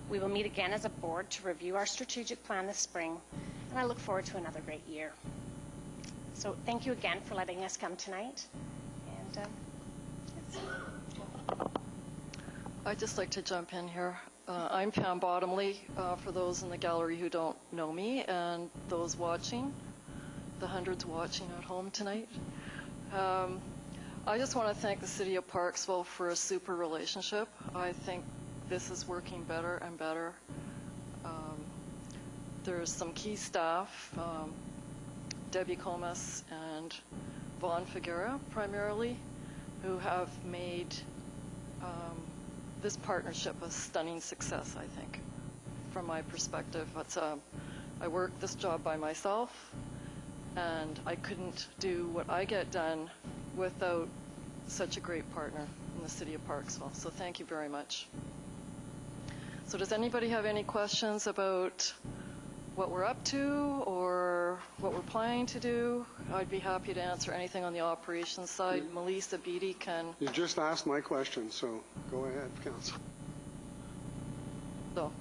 We will meet again as a board to review our strategic plan this spring, and I look forward to another great year. So thank you again for letting us come tonight. And I'd just like to jump in here. I'm Pam Bottomley, for those in the gallery who don't know me, and those watching, the hundreds watching at home tonight. I just want to thank the City of Parksville for a super relationship. I think this is working better and better. There's some key staff, Debbie Comas and Vaughn Figuera primarily, who have made this partnership a stunning success, I think, from my perspective. I work this job by myself, and I couldn't do what I get done without such a great partner in the City of Parksville. So thank you very much. So does anybody have any questions about what we're up to or what we're planning to do? I'd be happy to answer anything on the operations side. Melissa Beatty can... You just asked my question, so go ahead, Council. So.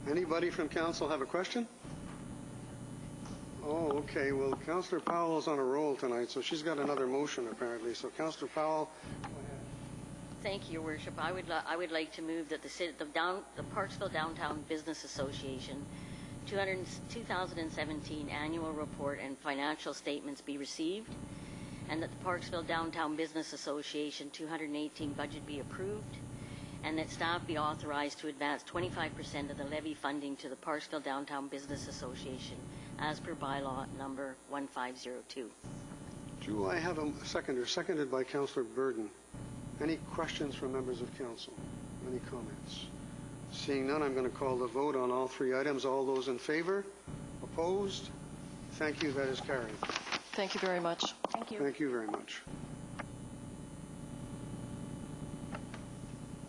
Anybody from Council have a question? Oh, okay. Well, Councillor Powell's on a roll tonight, so she's got another motion apparently. So Councillor Powell, go ahead. Thank you, Your Worship. I would like to move that the Parksville Downtown Business Association 2017 annual report and financial statements be received, and that the Parksville Downtown Business Association 2018 budget be approved, and that staff be authorized to advance 25% of the levy funding to the Parksville Downtown Business Association as per bylaw number 1502. Do I have a seconder? Seconded by Councillor Burden. Any questions from members of council? Any comments? Seeing none, I'm going to call the vote on all three items. All those in favor? Opposed? Thank you. That is carried. Thank you very much. Thank you. Thank you very much.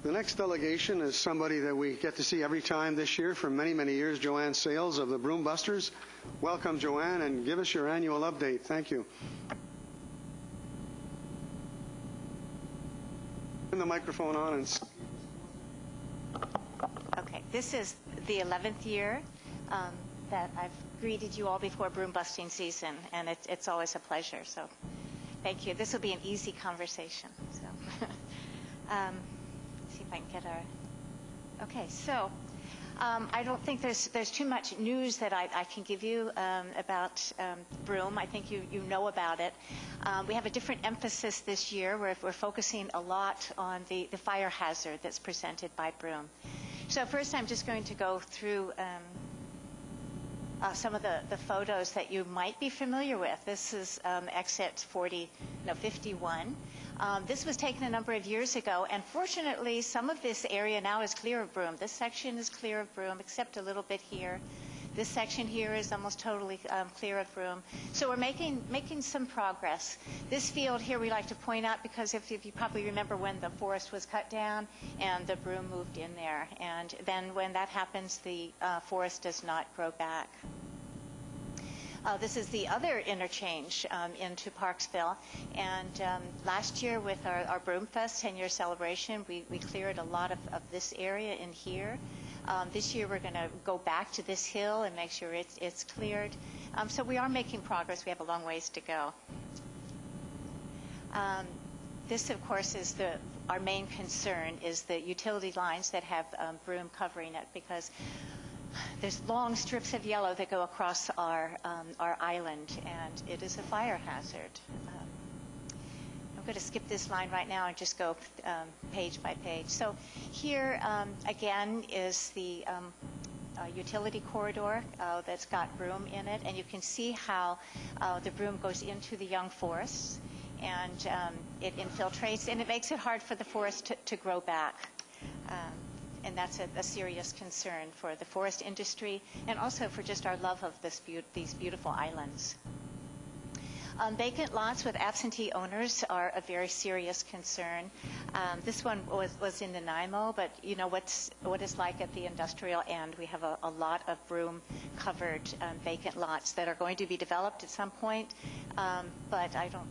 The next delegation is somebody that we get to see every time this year for many, many years, Joanne Sales of the Broombusters. Welcome, Joanne, and give us your annual update. Thank you. Turn the microphone on and... Okay, this is the 11th year that I've greeted you all before broom busting season, and it's always a pleasure, so thank you. This will be an easy conversation. So, see if I can get our... Okay, so I don't think there's too much news that I can give you about Broom. I think you know about it. We have a different emphasis this year. We're focusing a lot on the fire hazard that's presented by Broom. So first I'm just going to go through some of the photos that you might be familiar with. This is exit 51. This was taken a number of years ago, and fortunately some of this area now is clear of Broom. This section is clear of Broom, except a little bit here. This section here is almost totally clear of Broom. So we're making some progress. This field here we like to point out because if you probably remember when the forest was cut down and the Broom moved in there. And then when that happens, the forest does not grow back. This is the other interchange into Parksville. And last year with our Broomfest 10-year celebration, we cleared a lot of this area in here. This year we're going to go back to this hill and make sure it's cleared. So we are making progress. We have a long ways to go. This, of course, is our main concern is the utility lines that have Broom covering it, because there's long strips of yellow that go across our island, and it is a fire hazard. I'm going to skip this line right now and just go page by page. So here, again, is the utility corridor that's got Broom in it, and you can see how the Broom goes into the young forests, and it infiltrates, and it makes it hard for the forest to grow back. And that's a serious concern for the forest industry and also for just our love of these beautiful islands. Vacant lots with absentee owners are a very serious concern. This one was in Nanaimo, but you know what it's like at the industrial end. We have a lot of Broom-covered vacant lots that are going to be developed at some point, but I don't.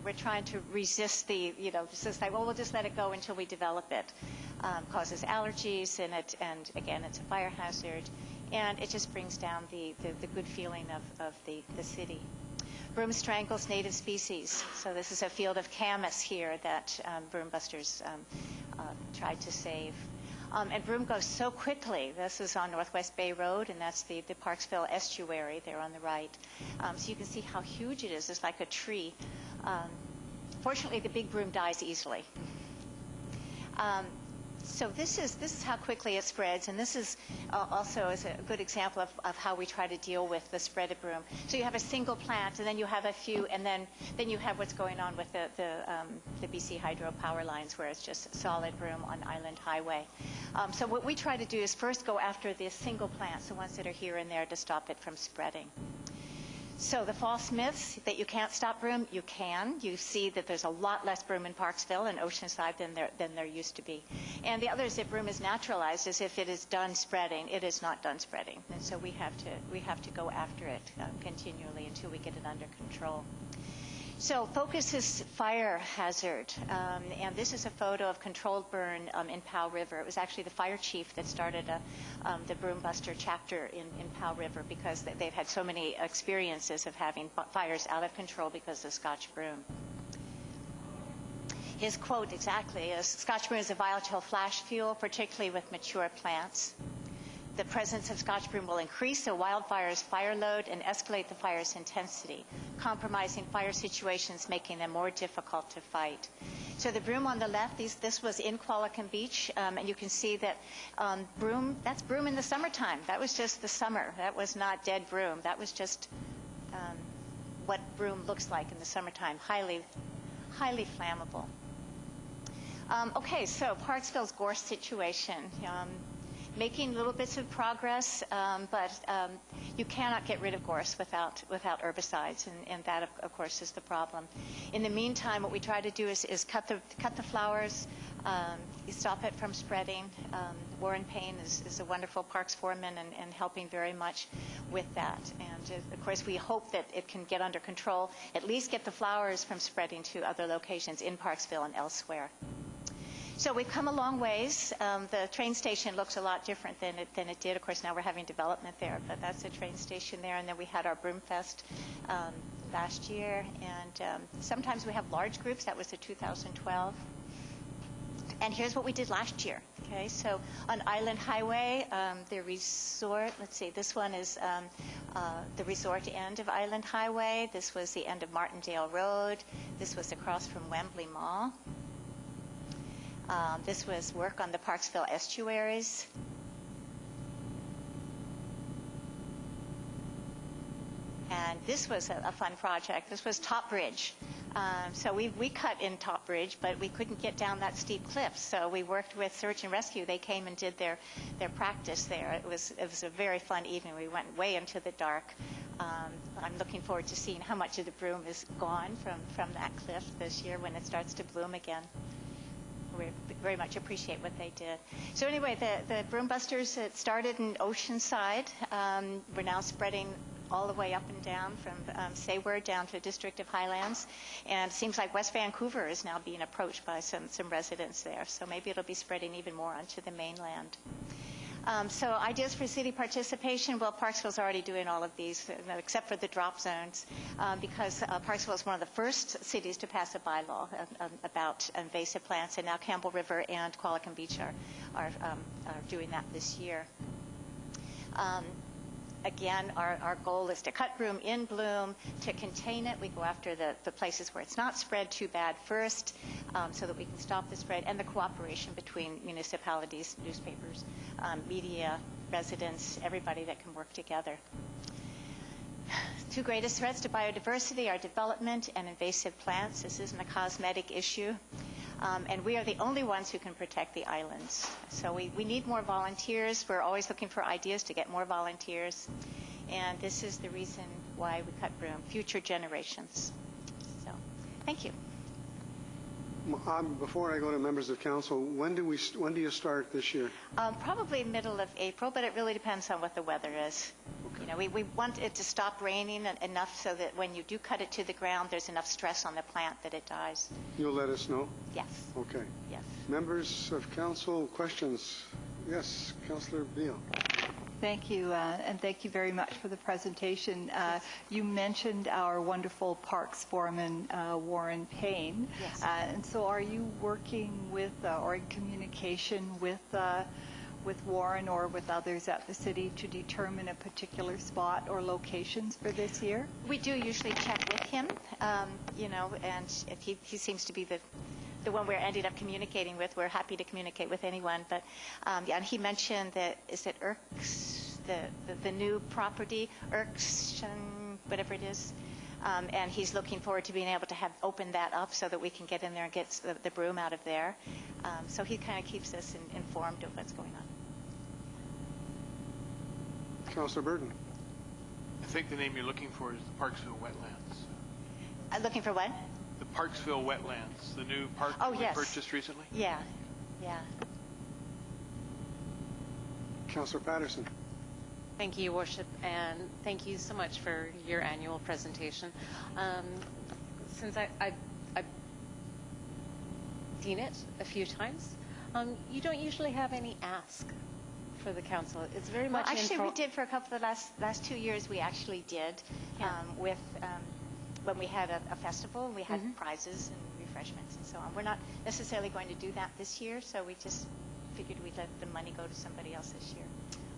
We're trying to resist just like, well, we'll just let it go until we develop it. Causes allergies in it, and again, it's a fire hazard, and it just brings down the good feeling of the city. Broom strangles native species. So this is a field of camas here that Broombusters tried to save. And Broom goes so quickly. This is on Northwest Bay Road, and that's the Parksville estuary there on the right. So you can see how huge it is. It's like a tree. Fortunately, the big Broom dies easily. So this is how quickly it spreads, and this is also is a good example of how we try to deal with the spread of Broom. So you have a single plant, and then you have a few, and then you have what's going on with the BC Hydro power lines, where it's just solid Broom on Island Highway. So what we try to do is first go after the single plants, the ones that are here and there, to stop it from spreading. So the false myths that you can't stop Broom, you can. You see that there's a lot less Broom in Parksville and Oceanside than there used to be. And the other is that Broom is naturalized as if it is done spreading. It is not done spreading. And so we have to go after it continually until we get it under control. So focus is fire hazard, and this is a photo of controlled burn in Powell River. It was actually the fire chief that started the Broombuster chapter in Powell River, because they've had so many experiences of having fires out of control because of Scotch broom. His quote exactly is, Scotch broom is a volatile flash fuel, particularly with mature plants. The presence of Scotch broom will increase a wildfire's fire load and escalate the fire's intensity, compromising fire situations, making them more difficult to fight. So the broom on the left, this was in Qualicum Beach, and you can see that broom, that's broom in the summertime. That was just the summer. That was not dead broom. That was just what broom looks like in the summertime, highly, highly flammable. Okay, so Parksville's gorse situation. Making little bits of progress, but you cannot get rid of gorse without herbicides, and that, of course, is the problem. In the meantime, what we try to do is cut the flowers, stop it from spreading. Warren Payne is a wonderful parks foreman and helping very much with that. And, of course, we hope that it can get under control, at least get the flowers from spreading to other locations in Parksville and elsewhere. So we've come a long ways. The train station looks a lot different than it did. Of course, now we're having development there, but that's a train station there. And then we had our Broomfest last year. And sometimes we have large groups. That was the 2012. And here's what we did last year. Okay, so on Island Highway, the resort, let's see, this one is the resort end of Island Highway. This was the end of Martindale Road. This was across from Wembley Mall. This was work on the Parksville estuaries. And this was a fun project. This was Top Bridge. So we cut in Top Bridge, but we couldn't get down that steep cliff. So we worked with Search and Rescue. They came and did their practice there. It was a very fun evening. We went way into the dark. I'm looking forward to seeing how much of the broom is gone from that cliff this year when it starts to bloom again. We very much appreciate what they did. So anyway, the Broombusters, it started in Oceanside. We're now spreading all the way up and down from Sayward down to the District of Highlands. And it seems like West Vancouver is now being approached by some residents there. So maybe it'll be spreading even more onto the mainland. So ideas for city participation, well, Parksville's already doing all of these, except for the drop zones, because Parksville is one of the first cities to pass a bylaw about invasive plants, and now Campbell River and Qualicum Beach are doing that this year. Again, our goal is to cut broom in bloom, to contain it. We go after the places where it's not spread too bad first, so that we can stop the spread, and the cooperation between municipalities, newspapers, media, residents, everybody that can work together. Two greatest threats to biodiversity are development and invasive plants. This isn't a cosmetic issue. And we are the only ones who can protect the islands. So we need more volunteers. We're always looking for ideas to get more volunteers. And this is the reason why we cut broom, future generations. So, thank you. Before I go to members of council, when do you start this year? Probably middle of April, but it really depends on what the weather is. Okay. You know, we want it to stop raining enough so that when you do cut it to the ground, there's enough stress on the plant that it dies. You'll let us know? Yes. Okay. Yes. Members of council, questions? Yes, Councillor Beale. Thank you, and thank you very much for the presentation. You mentioned our wonderful parks foreman, Warren Payne. Yes. And so are you working with or in communication with Warren or with others at the city to determine a particular spot or locations for this year? We do usually check with him, you know, and if he seems to be the one we're ended up communicating with. We're happy to communicate with anyone, but yeah, and he mentioned that, is it Irks, the new property, Irks, whatever it is, and he's looking forward to being able to have opened that up so that we can get in there and get the broom out of there. So he kind of keeps us informed of what's going on. Councillor Burton. I think the name you're looking for is the Parksville Wetlands. Looking for what? The Parksville Wetlands, the new park that we purchased recently? Yeah, yeah. Councillor Patterson. Thank you, Your Worship, and thank you so much for your annual presentation. Since I've seen it a few times, you don't usually have any ask for the council. It's very much actually we did for a couple of the last 2 years. We actually did with when we had a festival. We had prizes and refreshments and so on. We're not necessarily going to do that this year, so we just figured we'd let the money go to somebody else this year.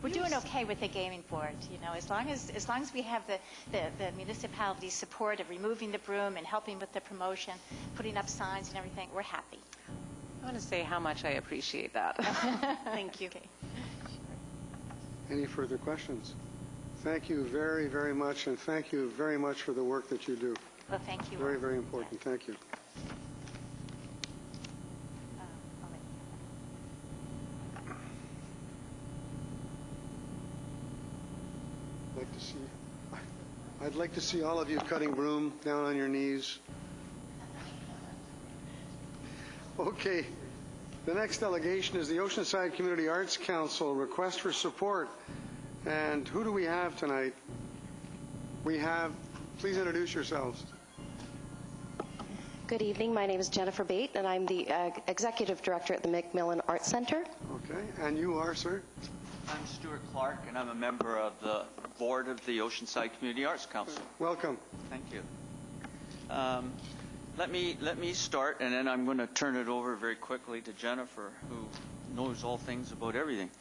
We're doing okay with the gaming board, you know, as long as we have the municipality's support of removing the broom and helping with the promotion, putting up signs and everything, we're happy. I want to say how much I appreciate that. Thank you. Okay. Any further questions? Thank you very, very much, and thank you very much for the work that you do. Well, thank you. Very, very important. Thank you. I'd like to see all of you cutting broom down on your knees. Okay. The next delegation is the Oceanside Community Arts Council request for support. And who do we have tonight? We have, please introduce yourselves. Good evening. My name is Jennifer Bate, and I'm the Executive Director at the McMillan Arts Center. Okay. And you are, sir? I'm Stuart Clark, and I'm a member of the board of the Oceanside Community Arts Council. Welcome. Thank you. Let me start, and then I'm going to turn it over very quickly to Jennifer, who knows all things about everything.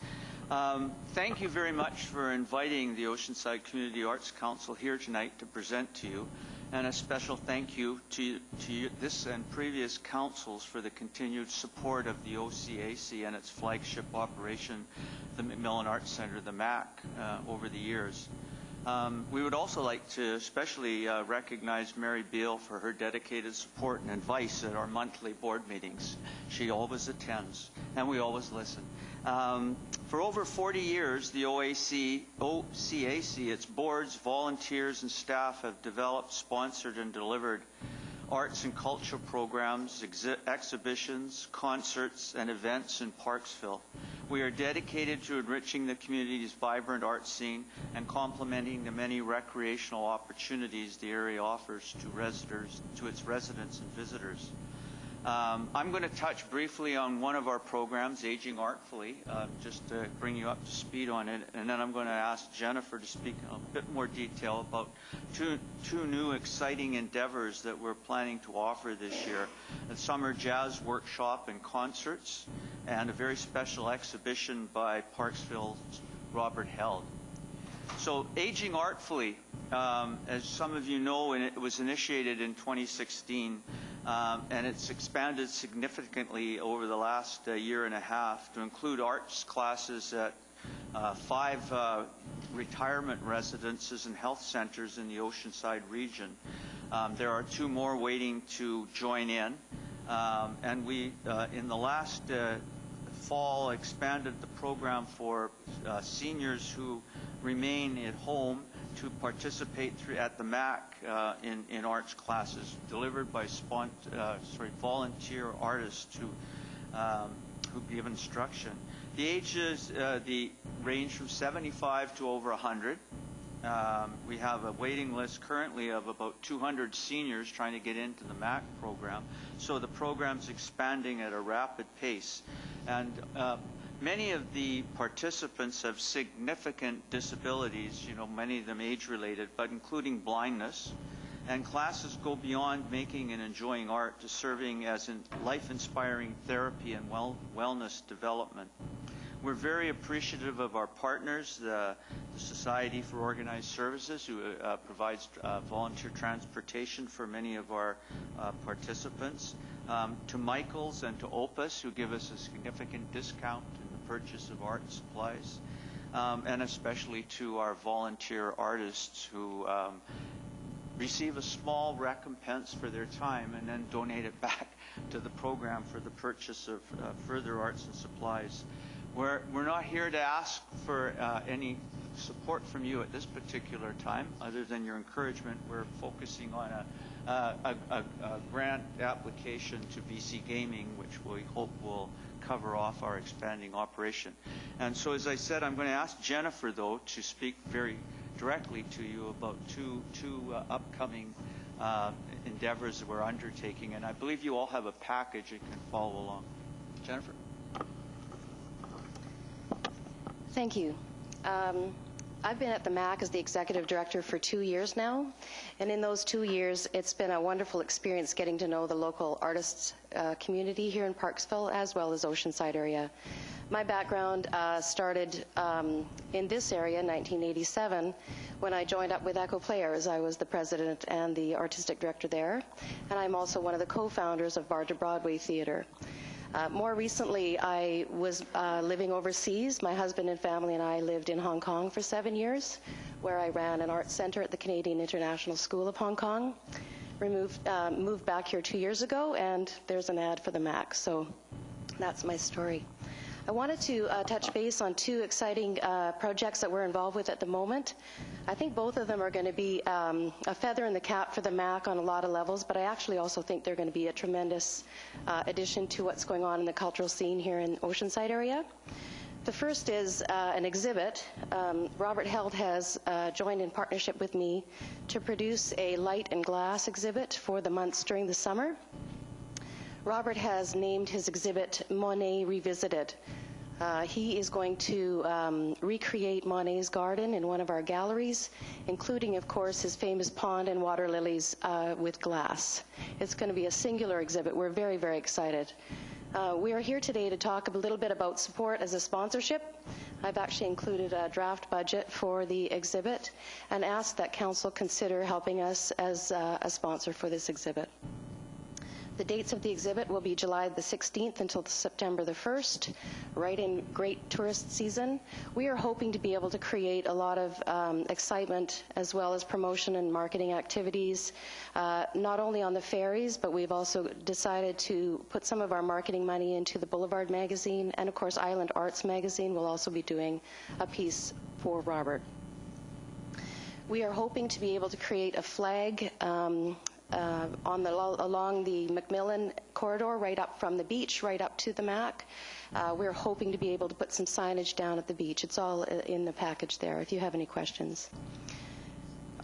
Thank you very much for inviting the Oceanside Community Arts Council here tonight to present to you, and a special thank you to this and previous councils for the continued support of the OCAC and its flagship operation, the McMillan Arts Center, the MAC, over the years. We would also like to especially recognize Mary Beale for her dedicated support and advice at our monthly board meetings. She always attends, and we always listen. For over 40 years, the OCAC, its boards, volunteers, and staff have developed, sponsored, and delivered arts and culture programs, exhibitions, concerts, and events in Parksville. We are dedicated to enriching the community's vibrant art scene and complementing the many recreational opportunities the area offers to its residents and visitors. I'm going to touch briefly on one of our programs, Aging Artfully, just to bring you up to speed on it, and then I'm going to ask Jennifer to speak in a bit more detail about two new exciting endeavors that we're planning to offer this year: a summer jazz workshop and concerts, and a very special exhibition by Parksville's Robert Held. So Aging Artfully, as some of you know, it was initiated in 2016, and it's expanded significantly over the last year and a half to include arts classes at 5 retirement residences and health centers in the Oceanside region. There are 2 more waiting to join in, and we, in the last fall, expanded the program for seniors who remain at home to participate at the MAC in arts classes delivered by volunteer artists who give instruction. The ages range from 75 to over 100. We have a waiting list currently of about 200 seniors trying to get into the MAC program, so the program's expanding at a rapid pace. And many of the participants have significant disabilities, many of them age-related, but including blindness. And classes go beyond making and enjoying art to serving as life-inspiring therapy and wellness development. We're very appreciative of our partners, the Society for Organized Services, who provides volunteer transportation for many of our participants, to Michaels and to Opus, who give us a significant discount in the purchase of art supplies, and especially to our volunteer artists who receive a small recompense for their time and then donate it back to the program for the purchase of further arts and supplies. We're not here to ask for any support from you at this particular time, other than your encouragement. We're focusing on a grant application to BC Gaming, which we hope will cover off our expanding operation. And so, as I said, I'm going to ask Jennifer, though, to speak very directly to you about two upcoming endeavors that we're undertaking. And I believe you all have a package and can follow along. Jennifer? Thank you. I've been at the MAC as the executive director for 2 years now, and in those 2 years, it's been a wonderful experience getting to know the local artists community here in Parksville, as well as Oceanside area. My background started in this area in 1987 when I joined up with Echo Players. I was the president and the artistic director there, and I'm also one of the co-founders of Bar to Broadway Theatre. More recently, I was living overseas. My husband and family and I lived in Hong Kong for 7 years, where I ran an arts center at the Canadian International School of Hong Kong. We moved back here 2 years ago, and there's an ad for the MAC, so that's my story. I wanted to touch base on 2 exciting projects that we're involved with at the moment. I think both of them are going to be a feather in the cap for the MAC on a lot of levels, but I actually also think they're going to be a tremendous addition to what's going on in the cultural scene here in Oceanside area. The first is an exhibit. Robert Held has joined in partnership with me to produce a light and glass exhibit for the months during the summer. Robert has named his exhibit Monet Revisited. He is going to recreate Monet's garden in one of our galleries, including, of course, his famous pond and water lilies with glass. It's going to be a singular exhibit. We're very, very excited. We are here today to talk a little bit about support as a sponsorship. I've actually included a draft budget for the exhibit and asked that Council consider helping us as a sponsor for this exhibit. The dates of the exhibit will be July the 16th until September the 1st, right in great tourist season. We are hoping to be able to create a lot of excitement as well as promotion and marketing activities, not only on the ferries, but we've also decided to put some of our marketing money into the Boulevard magazine, and of course Island Arts magazine will also be doing a piece for Robert. We are hoping to be able to create a flag along the McMillan corridor, right up from the beach, right up to the MAC. We're hoping to be able to put some signage down at the beach. It's all in the package there, if you have any questions.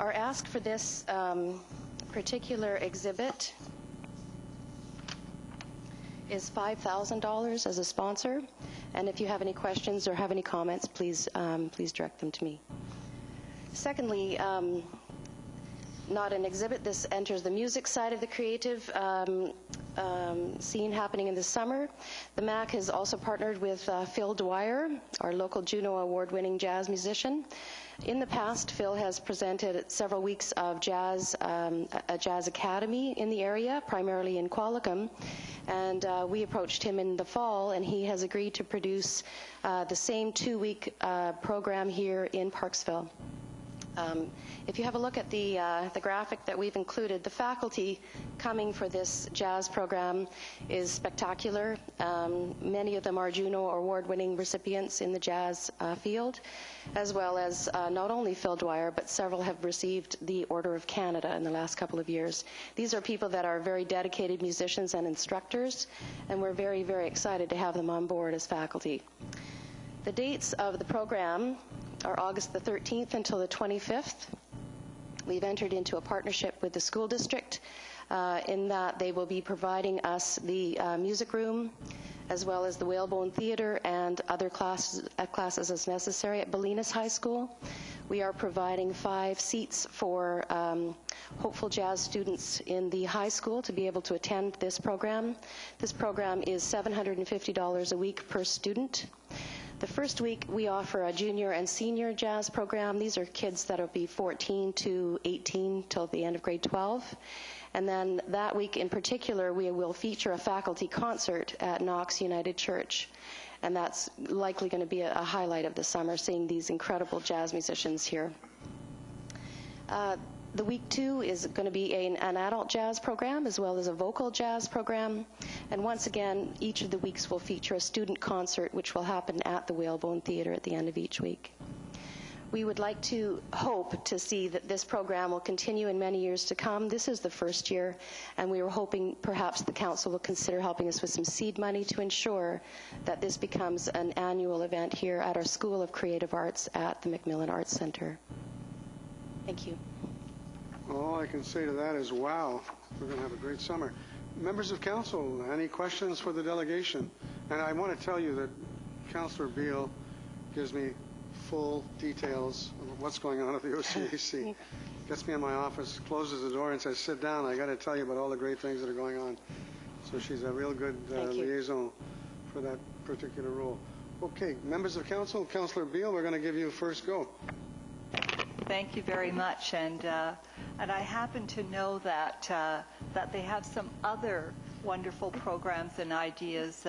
Our ask for this particular exhibit is $5,000 as a sponsor, and if you have any questions or have any comments, please direct them to me. Secondly, not an exhibit. This enters the music side of the creative scene happening in the summer. The MAC has also partnered with Phil Dwyer, our local Juno Award-winning jazz musician. In the past, Phil has presented several weeks of jazz, a jazz academy in the area, primarily in Qualicum, and we approached him in the fall, and he has agreed to produce the same 2-week program here in Parksville. If you have a look at the graphic that we've included, the faculty coming for this jazz program is spectacular. Many of them are Juno Award-winning recipients in the jazz field, as well as not only Phil Dwyer, but several have received the Order of Canada in the last couple of years. These are people that are very dedicated musicians and instructors, and we're very, very excited to have them on board as faculty. The dates of the program are August the 13th until the 25th. We've entered into a partnership with the school district in that they will be providing us the music room, as well as the Whalebone Theatre and other classes as necessary at Bolinas High School. We are providing 5 seats for hopeful jazz students in the high school to be able to attend this program. This program is $750 a week per student. The first week, we offer a junior and senior jazz program. These are kids that will be 14 to 18 till the end of grade 12. And then that week in particular, we will feature a faculty concert at Knox United Church. And that's likely going to be a highlight of the summer, seeing these incredible jazz musicians here. The week 2 is going to be an adult jazz program as well as a vocal jazz program. And once again, each of the weeks will feature a student concert, which will happen at the Whalebone Theatre at the end of each week. We would like to hope to see that this program will continue in many years to come. This is the first year, and we were hoping perhaps the Council will consider helping us with some seed money to ensure that this becomes an annual event here at our School of Creative Arts at the McMillan Arts Centre. Thank you. All I can say to that is, wow, we're going to have a great summer. Members of Council, any questions for the delegation? And I want to tell you that Councillor Beale gives me full details what's going on at the OCAC. Gets me in my office, closes the door and says, sit down, I got to tell you about all the great things that are going on. So she's a real good liaison for that particular role. Okay, members of council, Councillor Beale, we're going to give you first go. Thank you very much. And I happen to know that that they have some other wonderful programs and ideas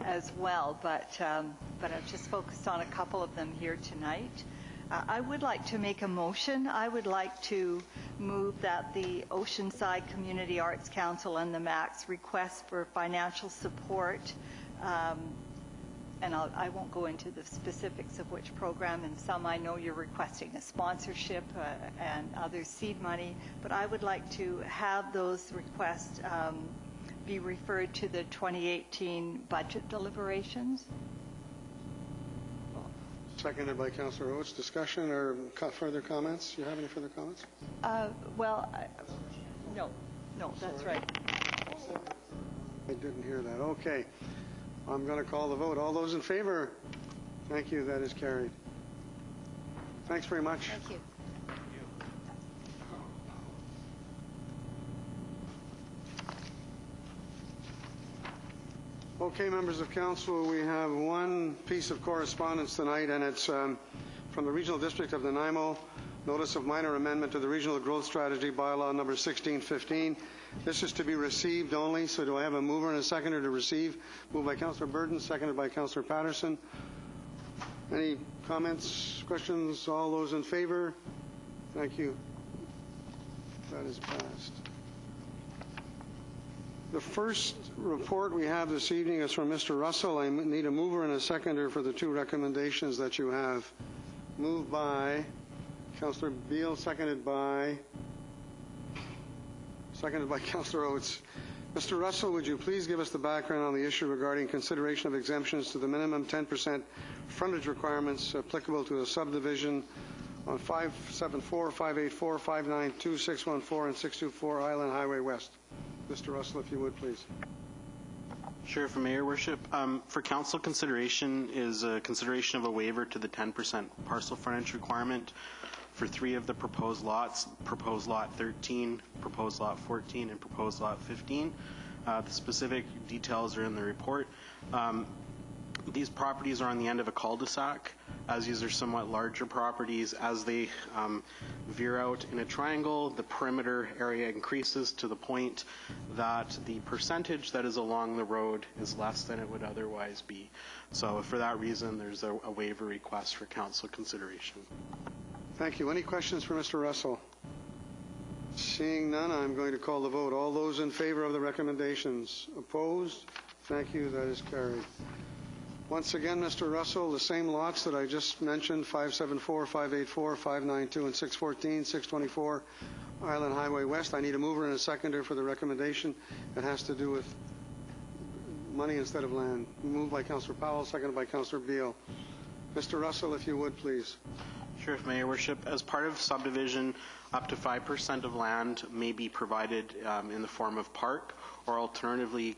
as well, but I've just focused on a couple of them here tonight. I would like to make a motion. I would like to move that the Oceanside Community Arts Council and the MAX request for financial support, and I won't go into the specifics of which program, and some I know you're requesting a sponsorship and other seed money, but I would like to have those requests be referred to the 2018 budget deliberations. Seconded by Councillor Oates. Discussion or further comments? Do you have any further comments? No, that's right. I didn't hear that. Okay. I'm going to call the vote. All those in favor? Thank you. That is carried. Thanks very much. Thank you. Okay, members of council, we have one piece of correspondence tonight, and it's from the Regional District of Nanaimo, Notice of Minor Amendment to the Regional Growth Strategy Bylaw number 1615. This is to be received only, so do I have a mover and a seconder to receive? Moved by Councillor Burton, seconded by Councillor Patterson. Any comments, questions? All those in favor? Thank you. That is passed. The first report we have this evening is from Mr. Russell. I need a mover and a seconder for the two recommendations that you have. Moved by Councillor Beale, seconded by Councillor Oates. Mr. Russell, would you please give us the background on the issue regarding consideration of exemptions to the minimum 10% frontage requirements applicable to a subdivision on 574, 584, 592, 614, and 624 Island Highway West? Mr. Russell, if you would, please. Sure, for Mayor Worship. For council consideration is a consideration of a waiver to the 10% parcel frontage requirement for three of the proposed lots, proposed lot 13, proposed lot 14, and proposed lot 15. The specific details are in the report. These properties are on the end of a cul-de-sac. As these are somewhat larger properties, as they veer out in a triangle, the perimeter area increases to the point that the percentage that is along the road is less than it would otherwise be. So for that reason, there's a waiver request for council consideration. Thank you. Any questions for Mr. Russell? Seeing none, I'm going to call the vote. All those in favor of the recommendations? Opposed? Thank you. That is carried. Once again, Mr. Russell, the same lots that I just mentioned, 574, 584, 592, and 614, 624 Island Highway West. I need a mover and a seconder for the recommendation. It has to do with money instead of land. Moved by Councillor Powell, seconded by Councillor Beale. Mr. Russell, if you would, please. Sure, if Mayor Worship. As part of subdivision, up to 5% of land may be provided in the form of park, or alternatively,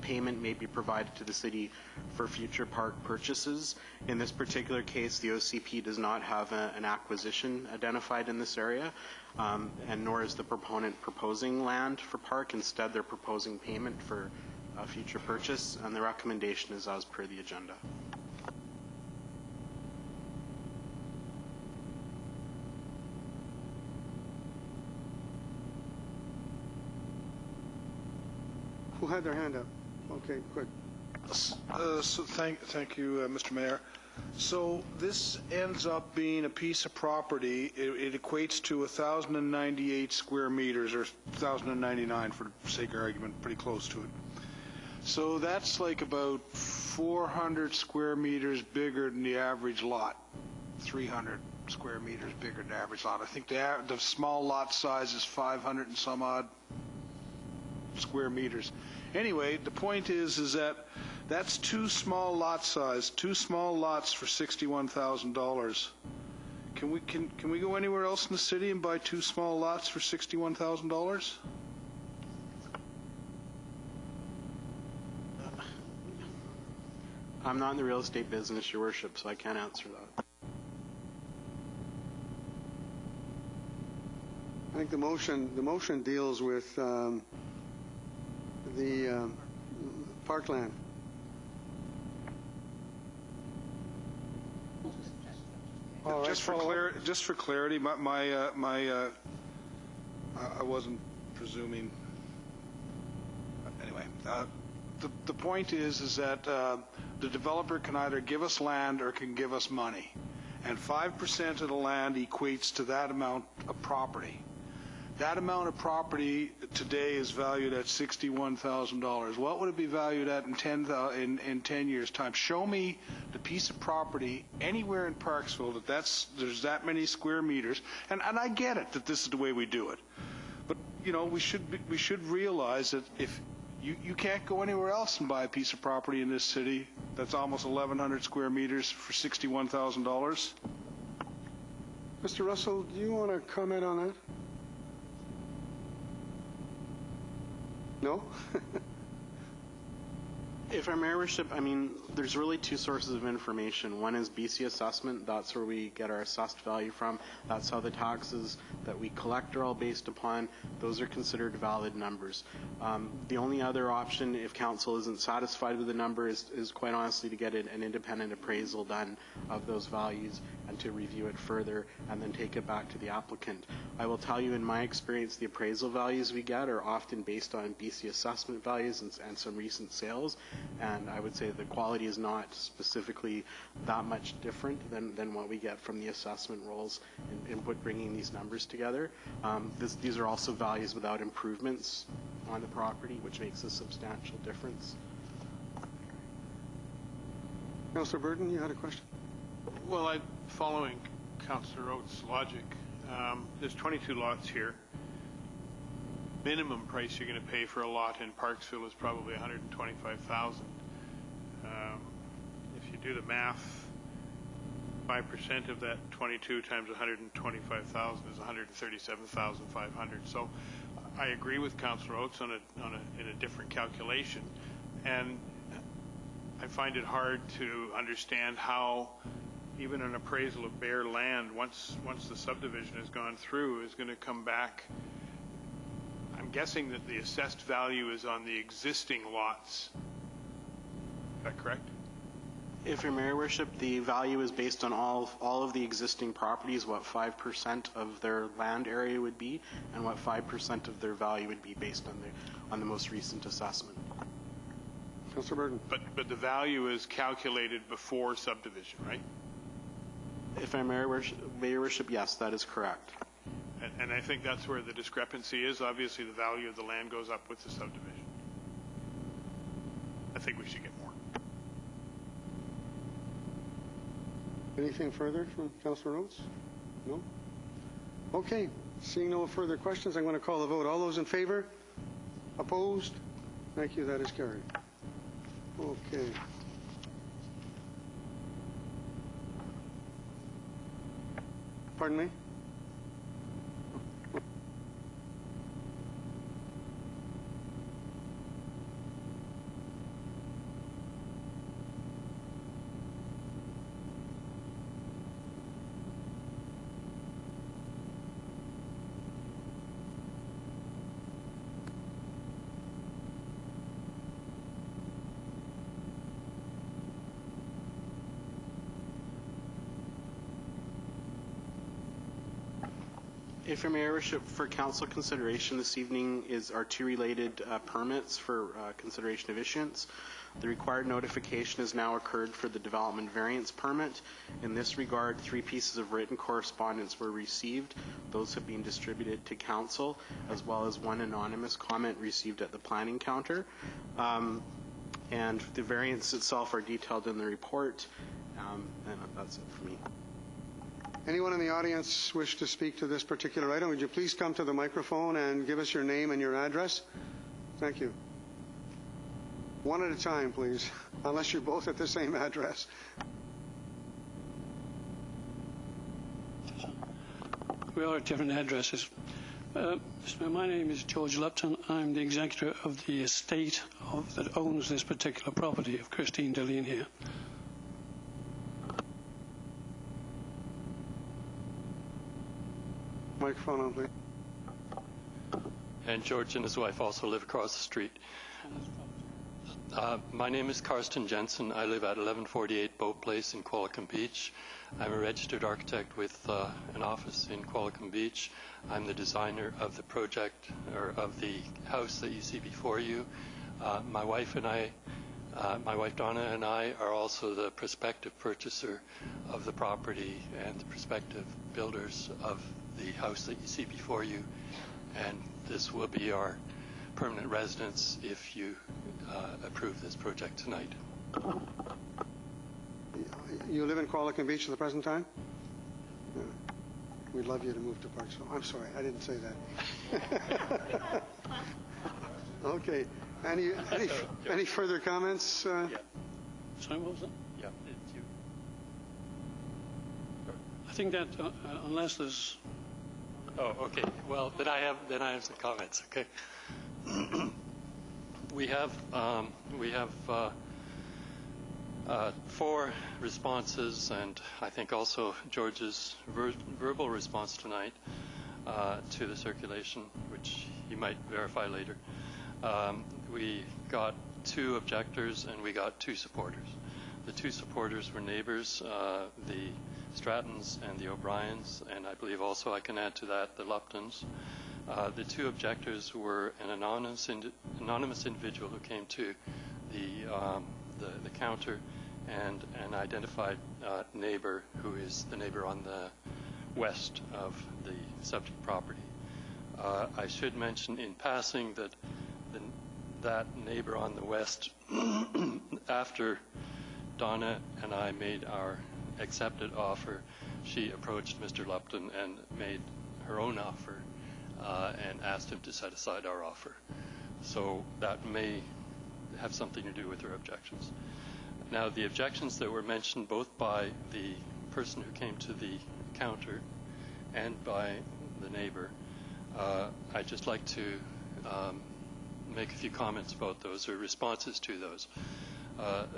payment may be provided to the city for future park purchases. In this particular case, the OCP does not have an acquisition identified in this area, and nor is the proponent proposing land for park. Instead, they're proposing payment for future purchase, and the recommendation is as per the agenda. Who had their hand up? Okay, quick. So thank you, Mr. Mayor. So this ends up being a piece of property. It equates to 1,098 square meters, or 1,099 for the sake of argument, pretty close to it. So that's like about 400 square meters bigger than the average lot, 300 square meters bigger than the average lot. I think the small lot size is 500 and some odd square meters. Anyway, the point is that that's two small lot size, two small lots for $61,000. Can we go anywhere else in the city and buy two small lots for $61,000? I'm not in the real estate business, Your Worship, so I can't answer that. I think the motion deals with the parkland. Just for clarity, I wasn't presuming. Anyway, the point is that the developer can either give us land or can give us money, and 5% of the land equates to that amount of property. That amount of property today is valued at $61,000. What would it be valued at in 10 years' time? Show me the piece of property anywhere in Parksville there's that many square meters. And I get it that this is the way we do it, but we should realize that if you can't go anywhere else and buy a piece of property in this city that's almost 1,100 square meters for $61,000. Mr. Russell, do you want to comment on that? No? If I may, Your Worship, I mean, there's really two sources of information. One is BC assessment. That's where we get our assessed value from. That's how the taxes that we collect are all based upon. Those are considered valid numbers. The only other option, if council isn't satisfied with the number, is quite honestly to get an independent appraisal done of those values and to review it further and then take it back to the applicant. I will tell you, in my experience, the appraisal values we get are often based on BC assessment values and some recent sales. And I would say the quality is not specifically that much different than what we get from the assessment rolls in bringing these numbers together. These are also values without improvements on the property, which makes a substantial difference. Councillor Burton, you had a question? Well, following Councillor Oates' logic, there's 22 lots here. Minimum price you're going to pay for a lot in Parksville is probably $125,000. If you do the math, 5% of that 22 times 125,000 is 137,500. So I agree with Councillor Oates in a different calculation, and I find it hard to understand how even an appraisal of bare land, once the subdivision has gone through, is going to come back. I'm guessing that the assessed value is on the existing lots. Is that correct? If Your Mayor, Worship, the value is based on all of the existing properties, what 5% of their land area would be, and what 5% of their value would be based on the most recent assessment. Councillor Burton. But the value is calculated before subdivision, right? If I may, Your Worship, yes, that is correct. And I think that's where the discrepancy is. Obviously, the value of the land goes up with the subdivision. I think we should get more. Anything further from Councillor Oates? No? Okay. Seeing no further questions, I'm going to call the vote. All those in favor? Opposed? Thank you. That is carried. Okay. Pardon me? If Your Mayor, Worship, for council consideration this evening are two related permits for consideration of issuance. The required notification has now occurred for the development variance permit. In this regard, 3 pieces of written correspondence were received. Those have been distributed to council, as well as 1 anonymous comment received at the planning counter. And the variants itself are detailed in the report. And that's it for me. Anyone in the audience wish to speak to this particular item? Would you please come to the microphone and give us your name and your address? Thank you. One at a time, please, unless you're both at the same address. We are at different addresses. My name is George Lupton. I'm the executor of the estate that owns this particular property of Christine Dillon here. Microphone on, please. and George and his wife also live across the street. My name is Karsten Jensen. I live at 1148 Boat Place in Qualicum Beach. I'm a registered architect with an office in Qualicum Beach. I'm the designer of the project, or of the house that you see before you. My wife Donna and I are also the prospective purchaser of the property and the prospective builders of the house that you see before you. And this will be our permanent residence if you approve this project tonight. You live in Qualicum Beach at the present time? Yeah. We'd love you to move to Parksville. I'm sorry, I didn't say that. Okay. Any further comments? Sorry, what was that? Yeah, it's you. I think that unless there's... Oh, okay. Well, then I have some comments. Okay. We have 4 responses, and I think also George's verbal response tonight to the circulation, which he might verify later. We got 2 objectors and we got 2 supporters. The 2 supporters were neighbors, the Strattons and the O'Briens, and I believe also I can add to that the Luptons. The 2 objectors were an anonymous individual who came to the counter and an identified neighbor who is the neighbor on the west of the subject property. I should mention in passing that that neighbor on the west, after Donna and I made our accepted offer, she approached Mr. Lupton and made her own offer and asked him to set aside our offer. So that may have something to do with her objections. Now, the objections that were mentioned both by the person who came to the counter and by the neighbor, I'd just like to make a few comments about those, or responses to those.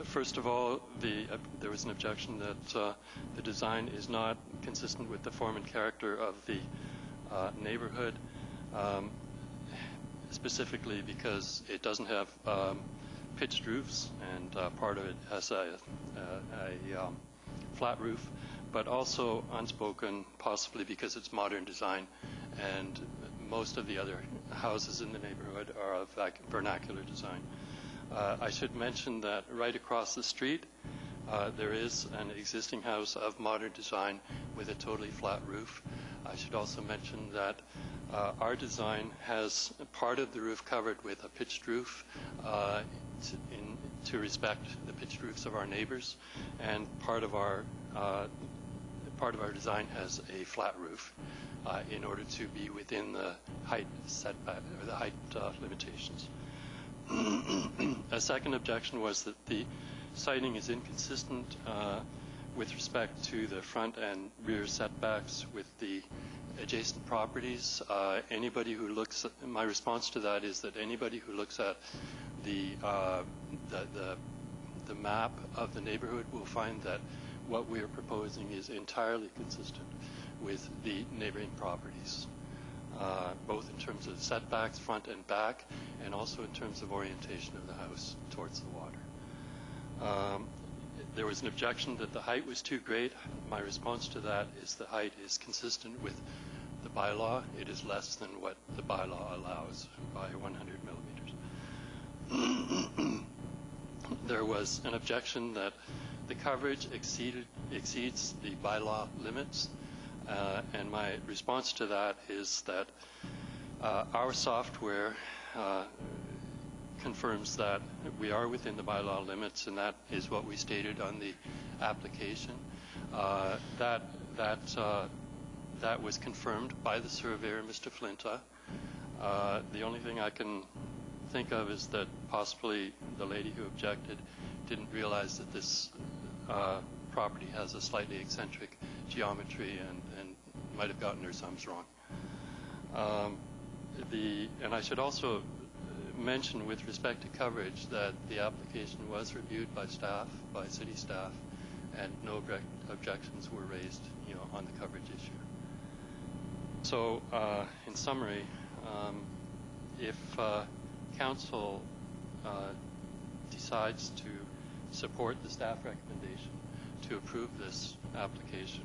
First of all, there was an objection that the design is not consistent with the form and character of the neighborhood, specifically because it doesn't have pitched roofs, and part of it has a flat roof, but also unspoken, possibly because it's modern design, and most of the other houses in the neighborhood are of vernacular design. I should mention that right across the street there is an existing house of modern design with a totally flat roof. I should also mention that our design has part of the roof covered with a pitched roof to respect the pitched roofs of our neighbors, and part of our design has a flat roof in order to be within the height setback or the height limitations. A second objection was that the siting is inconsistent with respect to the front and rear setbacks with the adjacent properties. Anybody who looks at, my response to that is that anybody who looks at the map of the neighborhood will find that what we are proposing is entirely consistent with the neighboring properties, both in terms of setbacks, front and back, and also in terms of orientation of the house towards the water. There was an objection that the height was too great. My response to that is the height is consistent with the bylaw. It is less than what the bylaw allows by 100 millimeters. There was an objection that the coverage exceeds the bylaw limits, and my response to that is that our software confirms that we are within the bylaw limits, and that is what we stated on the application. That was confirmed by the surveyor, Mr. Flinta. The only thing I can think of is that possibly the lady who objected didn't realize that this property has a slightly eccentric geometry and might have gotten her sums wrong. And I should also mention with respect to coverage that the application was reviewed by staff, by city staff, and no objections were raised, on the coverage issue. So, in summary, if council decides to support the staff recommendation to approve this application,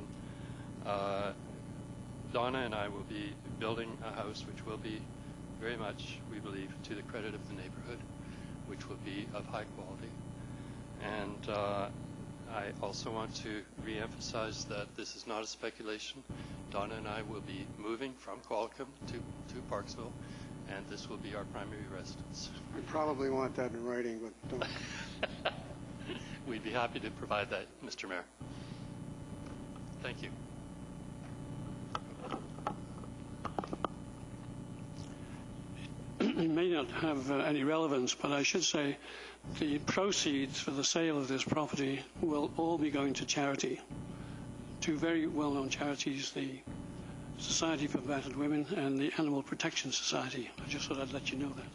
Donna and I will be building a house which will be very much, we believe, to the credit of the neighborhood, which will be of high quality. And I also want to re-emphasize that this is not a speculation. Donna and I will be moving from Qualicum to Parksville, and this will be our primary residence. We probably want that in writing, but don't. We'd be happy to provide that, Mr. Mayor. Thank you. It may not have any relevance, but I should say the proceeds for the sale of this property will all be going to charity, two very well-known charities, the Society for Battered Women and the Animal Protection Society. I just thought I'd let you know that.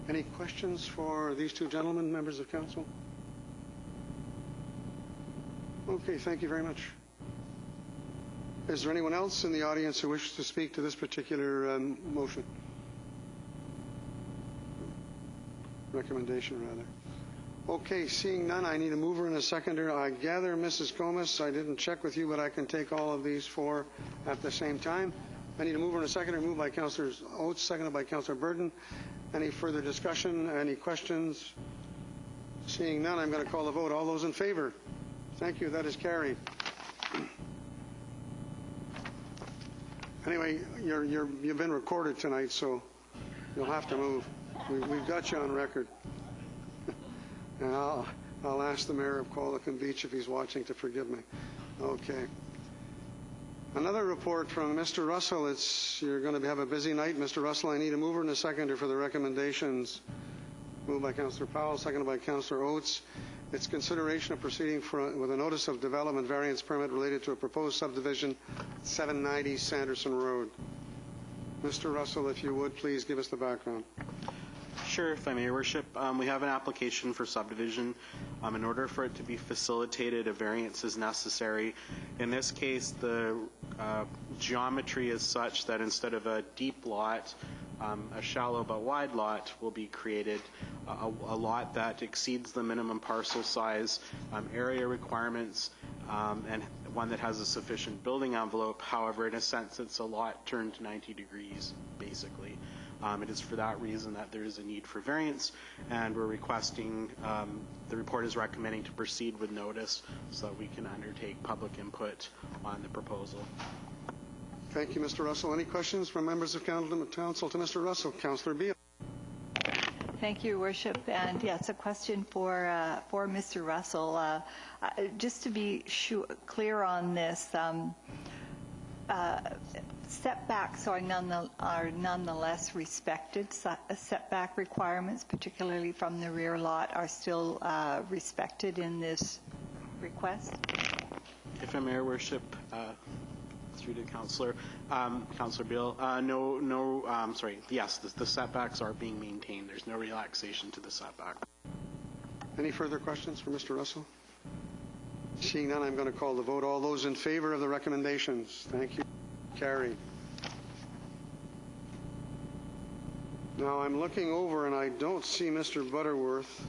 Any questions for these two gentlemen, members of council? Okay, thank you very much. Is there anyone else in the audience who wishes to speak to this particular motion? Recommendation, rather. Okay, seeing none, I need a mover and a seconder. I gather, Mrs. Comas, I didn't check with you, but I can take all of these four at the same time. I need a mover and a seconder. Moved by Councillor Oates, seconded by Councillor Burton. Any further discussion? Any questions? Seeing none, I'm going to call the vote. All those in favor? Thank you. That is carried. Anyway, you've been recorded tonight, so you'll have to move. We've got you on record. And I'll ask the mayor of Qualicum Beach if he's watching to forgive me. Okay. Another report from Mr. Russell. You're going to have a busy night, Mr. Russell. I need a mover and a seconder for the recommendations. Moved by Councillor Powell, seconded by Councillor Oates. It's consideration of proceeding with a notice of development variance permit related to a proposed subdivision, 790 Sanderson Road. Mr. Russell, if you would, please give us the background. Sure, if I may, Your Worship. We have an application for subdivision. In order for it to be facilitated, a variance is necessary. In this case, the geometry is such that instead of a deep lot, a shallow but wide lot will be created, a lot that exceeds the minimum parcel size, area requirements, and one that has a sufficient building envelope. However, in a sense, it's a lot turned 90 degrees, basically. It is for that reason that there is a need for variance, and we're requesting, the report is recommending to proceed with notice so that we can undertake public input on the proposal. Thank you, Mr. Russell. Any questions from members of council to Mr. Russell? Councillor Beale. Thank you, Your Worship. And yes, a question for Mr. Russell. Just to be clear on this, setbacks are nonetheless respected. Setback requirements, particularly from the rear lot, are still respected in this request. If I may, Your Worship, through to Councillor Beale. Yes, the setbacks are being maintained. There's no relaxation to the setback. Any further questions for Mr. Russell? Seeing none, I'm going to call the vote. All those in favor of the recommendations? Thank you. Carried. Now I'm looking over and I don't see Mr. Butterworth,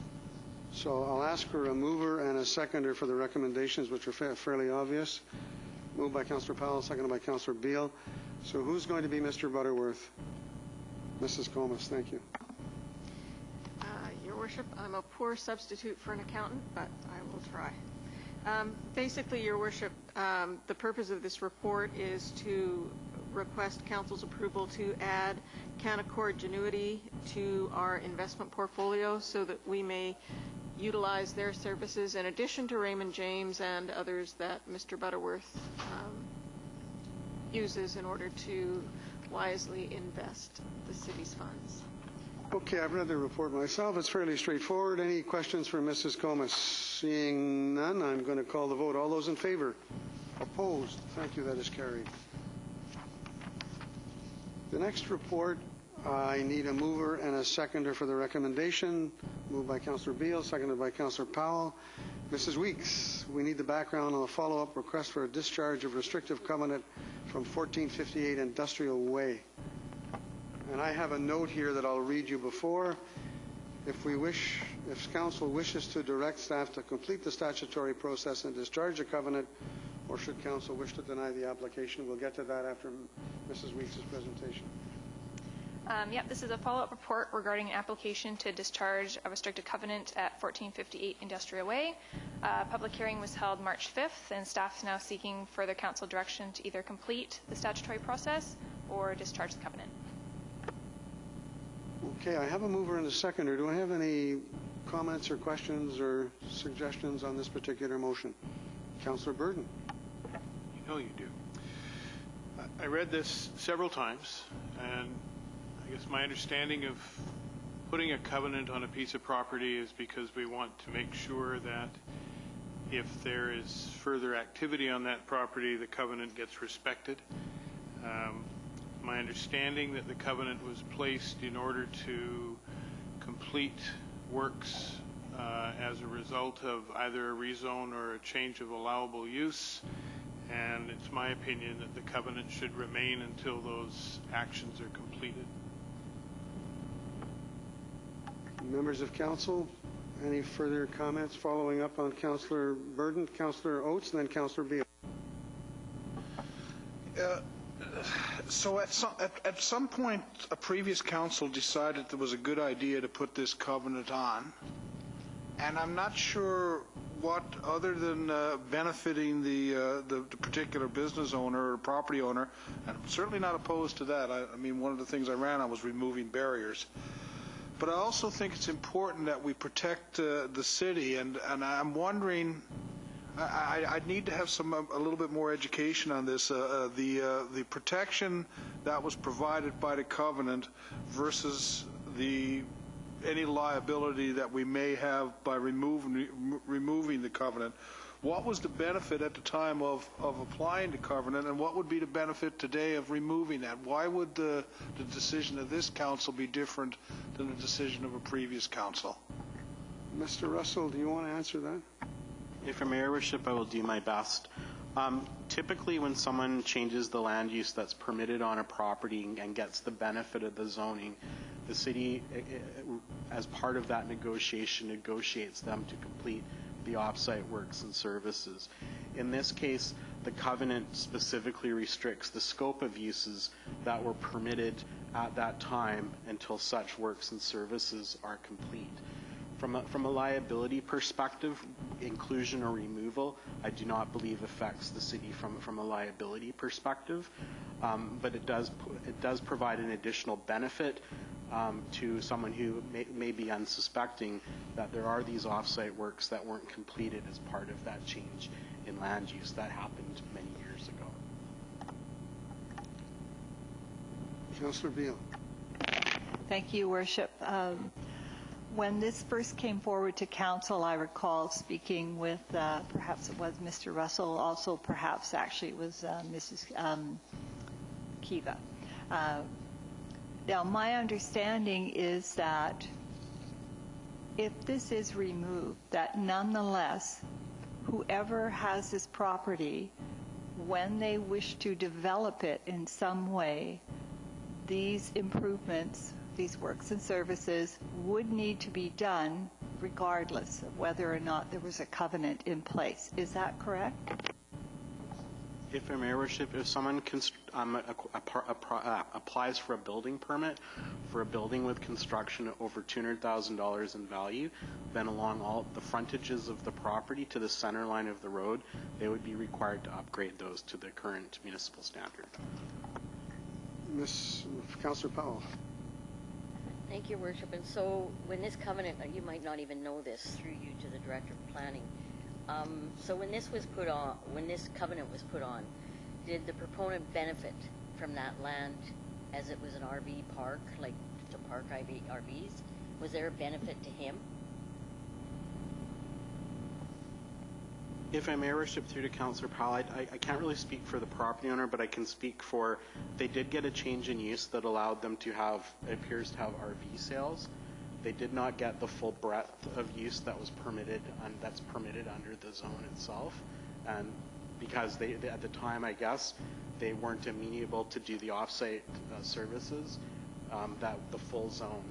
so I'll ask for a mover and a seconder for the recommendations, which are fairly obvious. Moved by Councillor Powell, seconded by Councillor Beale. So who's going to be Mr. Butterworth? Mrs. Comas, thank you. Your Worship, I'm a poor substitute for an accountant, but I will try. Basically, Your Worship, the purpose of this report is to request Council's approval to add Canaccord Genuity to our investment portfolio so that we may utilize their services in addition to Raymond James and others that Mr. Butterworth uses in order to wisely invest the city's funds. Okay, I've read the report myself. It's fairly straightforward. Any questions for Mrs. Comas? Seeing none, I'm going to call the vote. All those in favor? Opposed? Thank you. That is carried. The next report, I need a mover and a seconder for the recommendation. Moved by Councillor Beale, seconded by Councillor Powell. Mrs. Weeks, we need the background on a follow-up request for a discharge of restrictive covenant from 1458 Industrial Way. And I have a note here that I'll read you before. If council wishes to direct staff to complete the statutory process and discharge the covenant, or should council wish to deny the application, we'll get to that after Mrs. Weeks' presentation. Yep, this is a follow-up report regarding an application to discharge a restricted covenant at 1458 Industrial Way. Public hearing was held March 5th, and staff is now seeking further council direction to either complete the statutory process or discharge the covenant. Okay, I have a mover and a seconder. Do I have any comments or questions or suggestions on this particular motion? Councillor Burden. You know you do. I read this several times, and I guess my understanding of putting a covenant on a piece of property is because we want to make sure that if there is further activity on that property, the covenant gets respected. My understanding that the covenant was placed in order to complete works as a result of either a rezone or a change of allowable use, and it's my opinion that the covenant should remain until those actions are completed. Members of council, any further comments following up on Councillor Burden, Councillor Oates, and then Councillor Beale? So at some point, a previous council decided it was a good idea to put this covenant on, and I'm not sure what, other than benefiting the particular business owner or property owner, and I'm certainly not opposed to that. I mean, one of the things I ran on was removing barriers. But I also think it's important that we protect the city, and I'm wondering, I need to have a little bit more education on this. The protection that was provided by the covenant versus any liability that we may have by removing the covenant. What was the benefit at the time of applying the covenant, and what would be the benefit today of removing that? Why would the decision of this council be different than the decision of a previous council? Mr. Russell, do you want to answer that? If I may, Your Worship, I will do my best. Typically, when someone changes the land use that's permitted on a property and gets the benefit of the zoning, the city, as part of that negotiation, negotiates them to complete the off-site works and services. In this case, the covenant specifically restricts the scope of uses that were permitted at that time until such works and services are complete. From a liability perspective, inclusion or removal, I do not believe affects the city from a liability perspective, but it does provide an additional benefit to someone who may be unsuspecting that there are these off-site works that weren't completed as part of that change in land use that happened many years ago. Councillor Beale. Thank you, Worship. When this first came forward to council, I recall speaking with, perhaps it was Mr. Russell, also perhaps actually it was Mrs. Kiva. Now, my understanding is that if this is removed, that nonetheless, whoever has this property, when they wish to develop it in some way, these improvements, these works and services would need to be done regardless of whether or not there was a covenant in place. Is that correct? If I may, Your Worship, if someone applies for a building permit for a building with construction over $200,000 in value, then along all the frontages of the property to the center line of the road, they would be required to upgrade those to the current municipal standard. Councillor Powell. Thank you, Worship. And so when this covenant, you might not even know this through you to the Director of Planning. So when this was put on, when this covenant was put on, did the proponent benefit from that land as it was an RV park, like to park RVs? Was there a benefit to him? If I may, Worship, through to Councillor Powell, I can't really speak for the property owner, but I can speak for, they did get a change in use that allowed them to have, it appears to have RV sales. They did not get the full breadth of use that was permitted, that's permitted under the zone itself. And because at the time, I guess, they weren't amenable to do the off-site services that the full zone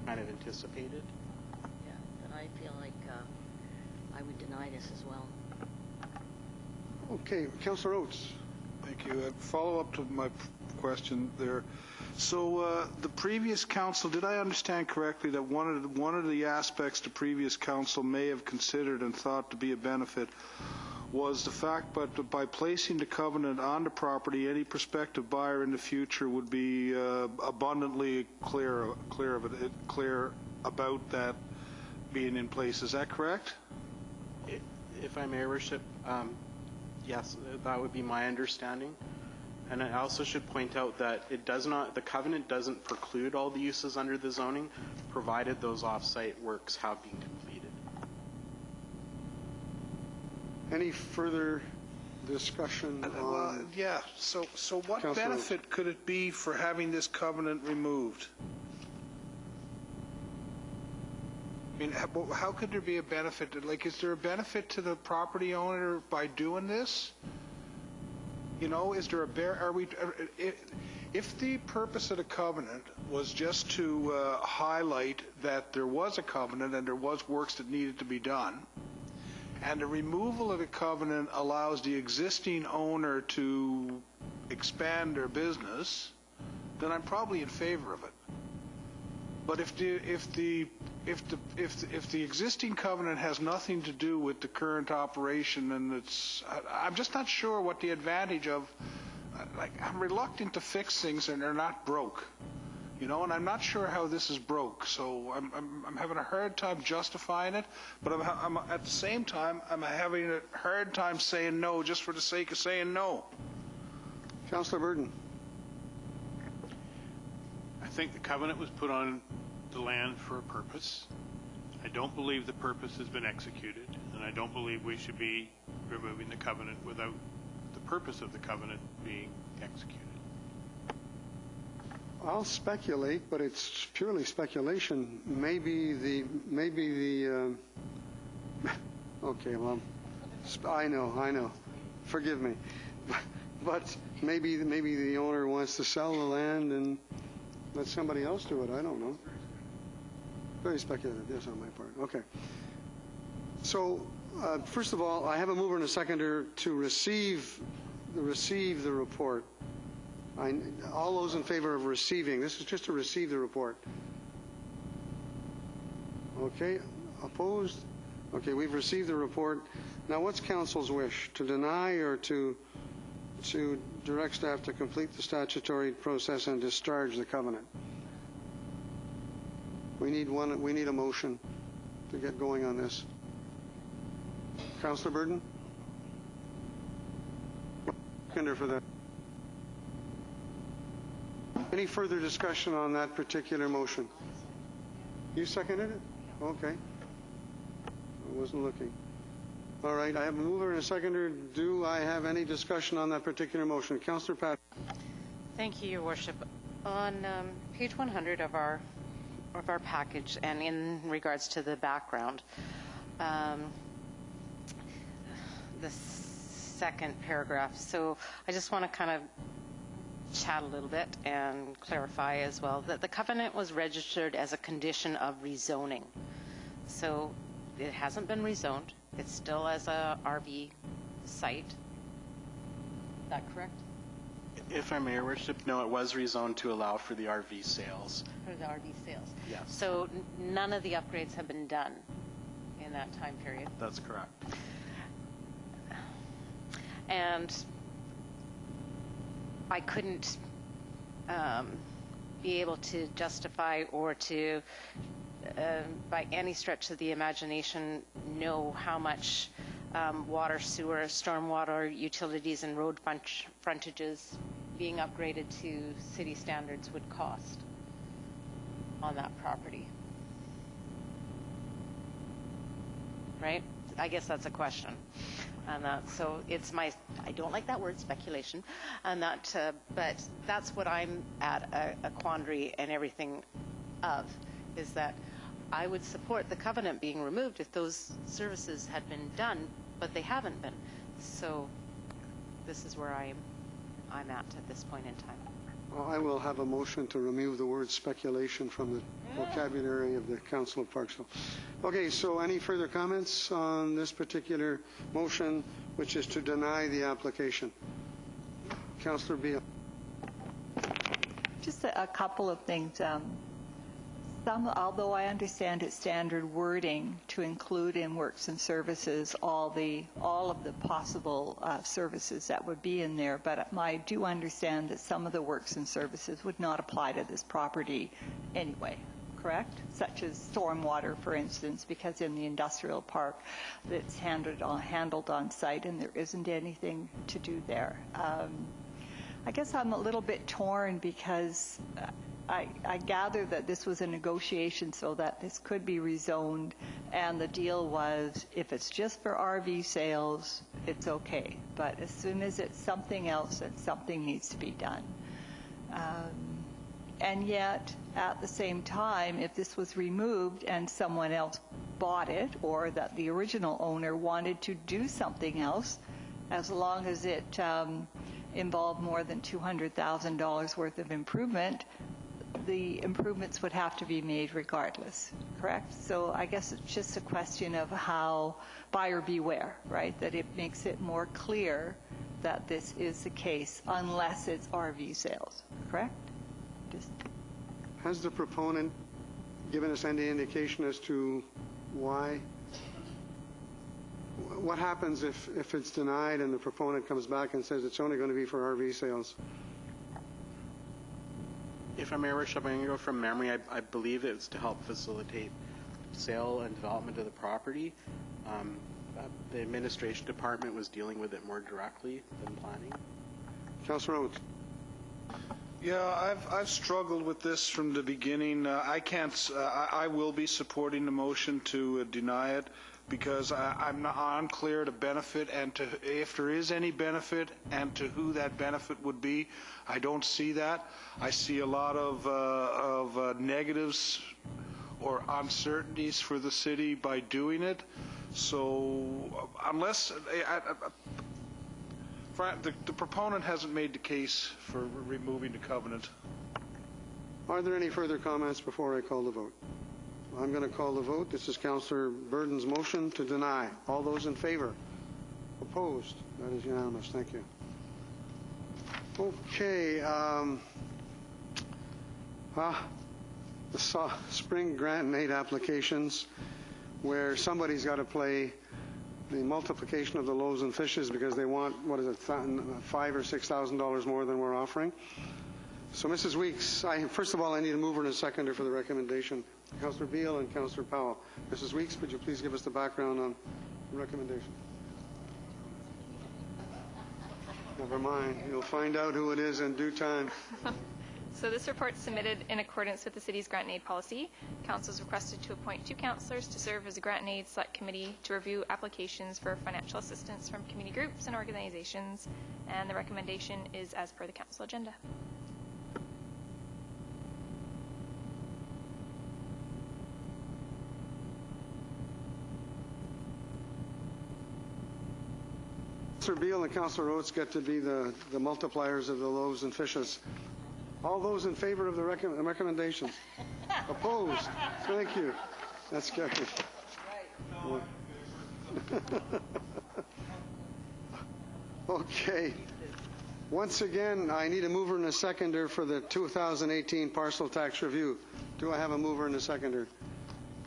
kind of anticipated. Yeah, then I feel like I would deny this as well. Okay, Councillor Oates. Thank you. Follow up to my question there. So the previous council, did I understand correctly that one of the aspects the previous council may have considered and thought to be a benefit was the fact that by placing the covenant on the property, any prospective buyer in the future would be abundantly clear about that being in place. Is that correct? If I may, Your Worship, yes, that would be my understanding. And I also should point out that the covenant doesn't preclude all the uses under the zoning, provided those off-site works have been completed. Any further discussion on... Yeah, so what Councillor benefit could it be for having this covenant removed? I mean, how could there be a benefit? Like, is there a benefit to the property owner by doing this? You know, is there if the purpose of the covenant was just to highlight that there was a covenant and there was works that needed to be done, and the removal of the covenant allows the existing owner to expand their business, then I'm probably in favor of it. But if the existing covenant has nothing to do with the current operation, and I'm just not sure what the advantage of, like, I'm reluctant to fix things and they're not broke, you know, and I'm not sure how this is broke, so I'm having a hard time justifying it, but I'm at the same time, I'm having a hard time saying no just for the sake of saying no. Councillor Burton. I think the covenant was put on the land for a purpose. I don't believe the purpose has been executed, and I don't believe we should be removing the covenant without the purpose of the covenant being executed. I'll speculate, but it's purely speculation. Maybe the okay, well, I know. Forgive me. But maybe the owner wants to sell the land and let somebody else do it. I don't know. Very speculative, yes, on my part. Okay. So, first of all, I have a mover and a seconder to receive the report. All those in favor of receiving. This is just to receive the report. Okay. Opposed? Okay, we've received the report. Now, what's council's wish? To deny or to direct staff to complete the statutory process and discharge the covenant? We need a motion to get going on this. Councillor Burton? Seconder for that. Any further discussion on that particular motion? You seconded it? Okay. I wasn't looking. All right, I have a mover and a seconder. Do I have any discussion on that particular motion? Councillor Patterson. Thank you, Your Worship. On page 100 of our package, and in regards to the background, the second paragraph. So I just want to kind of chat a little bit and clarify as well that the covenant was registered as a condition of rezoning. So it hasn't been rezoned. It's still as a RV site. Is that correct? If I may, Your Worship, no, it was rezoned to allow for the RV sales. For the RV sales. Yes. So none of the upgrades have been done in that time period. That's correct. And I couldn't be able to justify or to, by any stretch of the imagination, know how much water, sewer, stormwater, utilities, and road frontages being upgraded to city standards would cost on that property. Right? I guess that's a question. And so it's I don't like that word, speculation, and that, but that's what I'm at a quandary and everything of, is that I would support the covenant being removed if those services had been done, but they haven't been. So this is where I'm at this point in time. Well, I will have a motion to remove the word speculation from the vocabulary of the Council of Parksville. Okay, so any further comments on this particular motion, which is to deny the application? Councillor Beale. Just a couple of things. Although I understand it's standard wording to include in works and services all of the possible services that would be in there, but I do understand that some of the works and services would not apply to this property anyway, correct? Such as stormwater, for instance, because in the industrial park that's handled on site and there isn't anything to do there. I guess I'm a little bit torn because I gather that this was a negotiation so that this could be rezoned, and the deal was if it's just for RV sales, it's okay. But as soon as it's something else, then something needs to be done. And yet, at the same time, if this was removed and someone else bought it, or that the original owner wanted to do something else, as long as it involved more than $200,000 worth of improvement, the improvements would have to be made regardless, correct? So I guess it's just a question of how buyer beware, right? That it makes it more clear that this is the case unless it's RV sales, correct? Has the proponent given us any indication as to why? What happens if it's denied and the proponent comes back and says it's only going to be for RV sales? If I'm Mayor Worship, I'm going to go from memory. I believe it was to help facilitate sale and development of the property. The administration department was dealing with it more directly than planning. Councillor Oates. Yeah, I've struggled with this from the beginning. I will be supporting the motion to deny it because I'm not unclear to benefit and to if there is any benefit and to who that benefit would be. I don't see that. I see a lot of negatives or uncertainties for the city by doing it. So unless the proponent hasn't made the case for removing the covenant. Are there any further comments before I call the vote? I'm going to call the vote. This is Councillor Burden's motion to deny. All those in favor? Opposed? That is unanimous. Thank you. Okay. The spring grant and aid applications where somebody's got to play the multiplication of the loaves and fishes because they want, what is it, $5,000 or $6,000 more than we're offering. So, Mrs. Weeks, first of all, I need a mover and a seconder for the recommendation. Councillor Beale and Councillor Powell. Mrs. Weeks, would you please give us the background on the recommendation? Never mind. You'll find out who it is in due time. So this report is submitted in accordance with the city's grant and aid policy. Council is requested to appoint 2 councillors to serve as a grant and aid select committee to review applications for financial assistance from community groups and organizations, and the recommendation is as per the council agenda. Councillor Beale and Councillor Oates get to be the multipliers of the loaves and fishes. All those in favor of the recommendations? Opposed? Thank you. That's carried. Okay. Once again, I need a mover and a seconder for the 2018 parcel tax review. Do I have a mover and a seconder?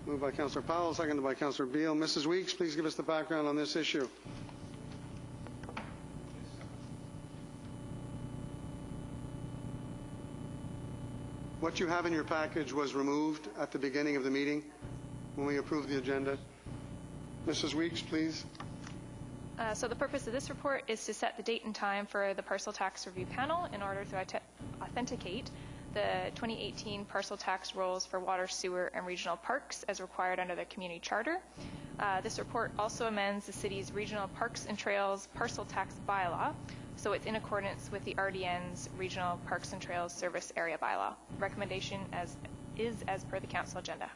Moved by Councillor Powell, seconded by Councillor Beale. Mrs. Weeks, please give us the background on this issue. What you have in your package was removed at the beginning of the meeting when we approved the agenda. Mrs. Weeks, please. So the purpose of this report is to set the date and time for the parcel tax review panel in order to authenticate the 2018 parcel tax rolls for water, sewer, and regional parks as required under the community charter. This report also amends the city's regional parks and trails parcel tax bylaw, so it's in accordance with the RDN's Regional Parks and Trails Service Area Bylaw. Recommendation is as per the council agenda.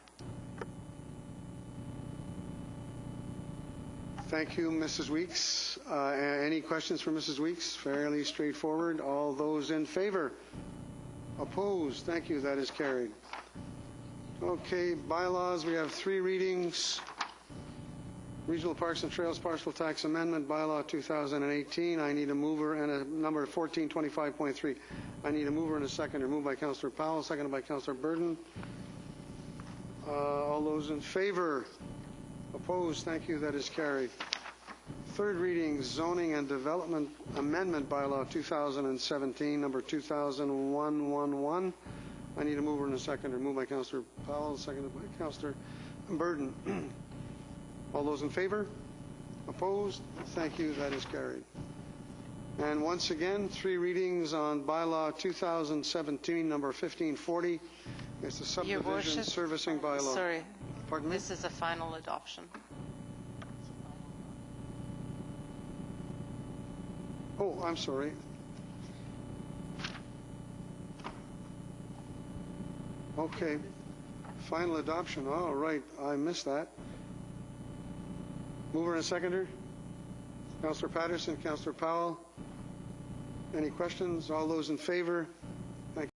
Thank you, Mrs. Weeks. Any questions for Mrs. Weeks? Fairly straightforward. All those in favor? Opposed? Thank you. That is carried. Okay, bylaws. We have 3 readings. Regional Parks and Trails Partial Tax Amendment, Bylaw 2018. I need a mover and a number 1425.3. I need a mover and a seconder. Moved by Councillor Powell, seconded by Councillor Burden. All those in favor? Opposed? Thank you. That is carried. 3rd reading, Zoning and Development Amendment Bylaw 2017, number 200111. I need a mover and a seconder. Moved by Councillor Powell, seconded by Councillor Burden. All those in favor? Opposed? Thank you. That is carried. And once again, 3 readings on Bylaw 2017, number 1540. It's the subdivision servicing bylaw. Sorry. Pardon me? This is a final adoption. Oh, I'm sorry. Okay. Final adoption. All right. I missed that. Mover and seconder? Councillor Patterson, Councillor Powell. Any questions? All those in favor?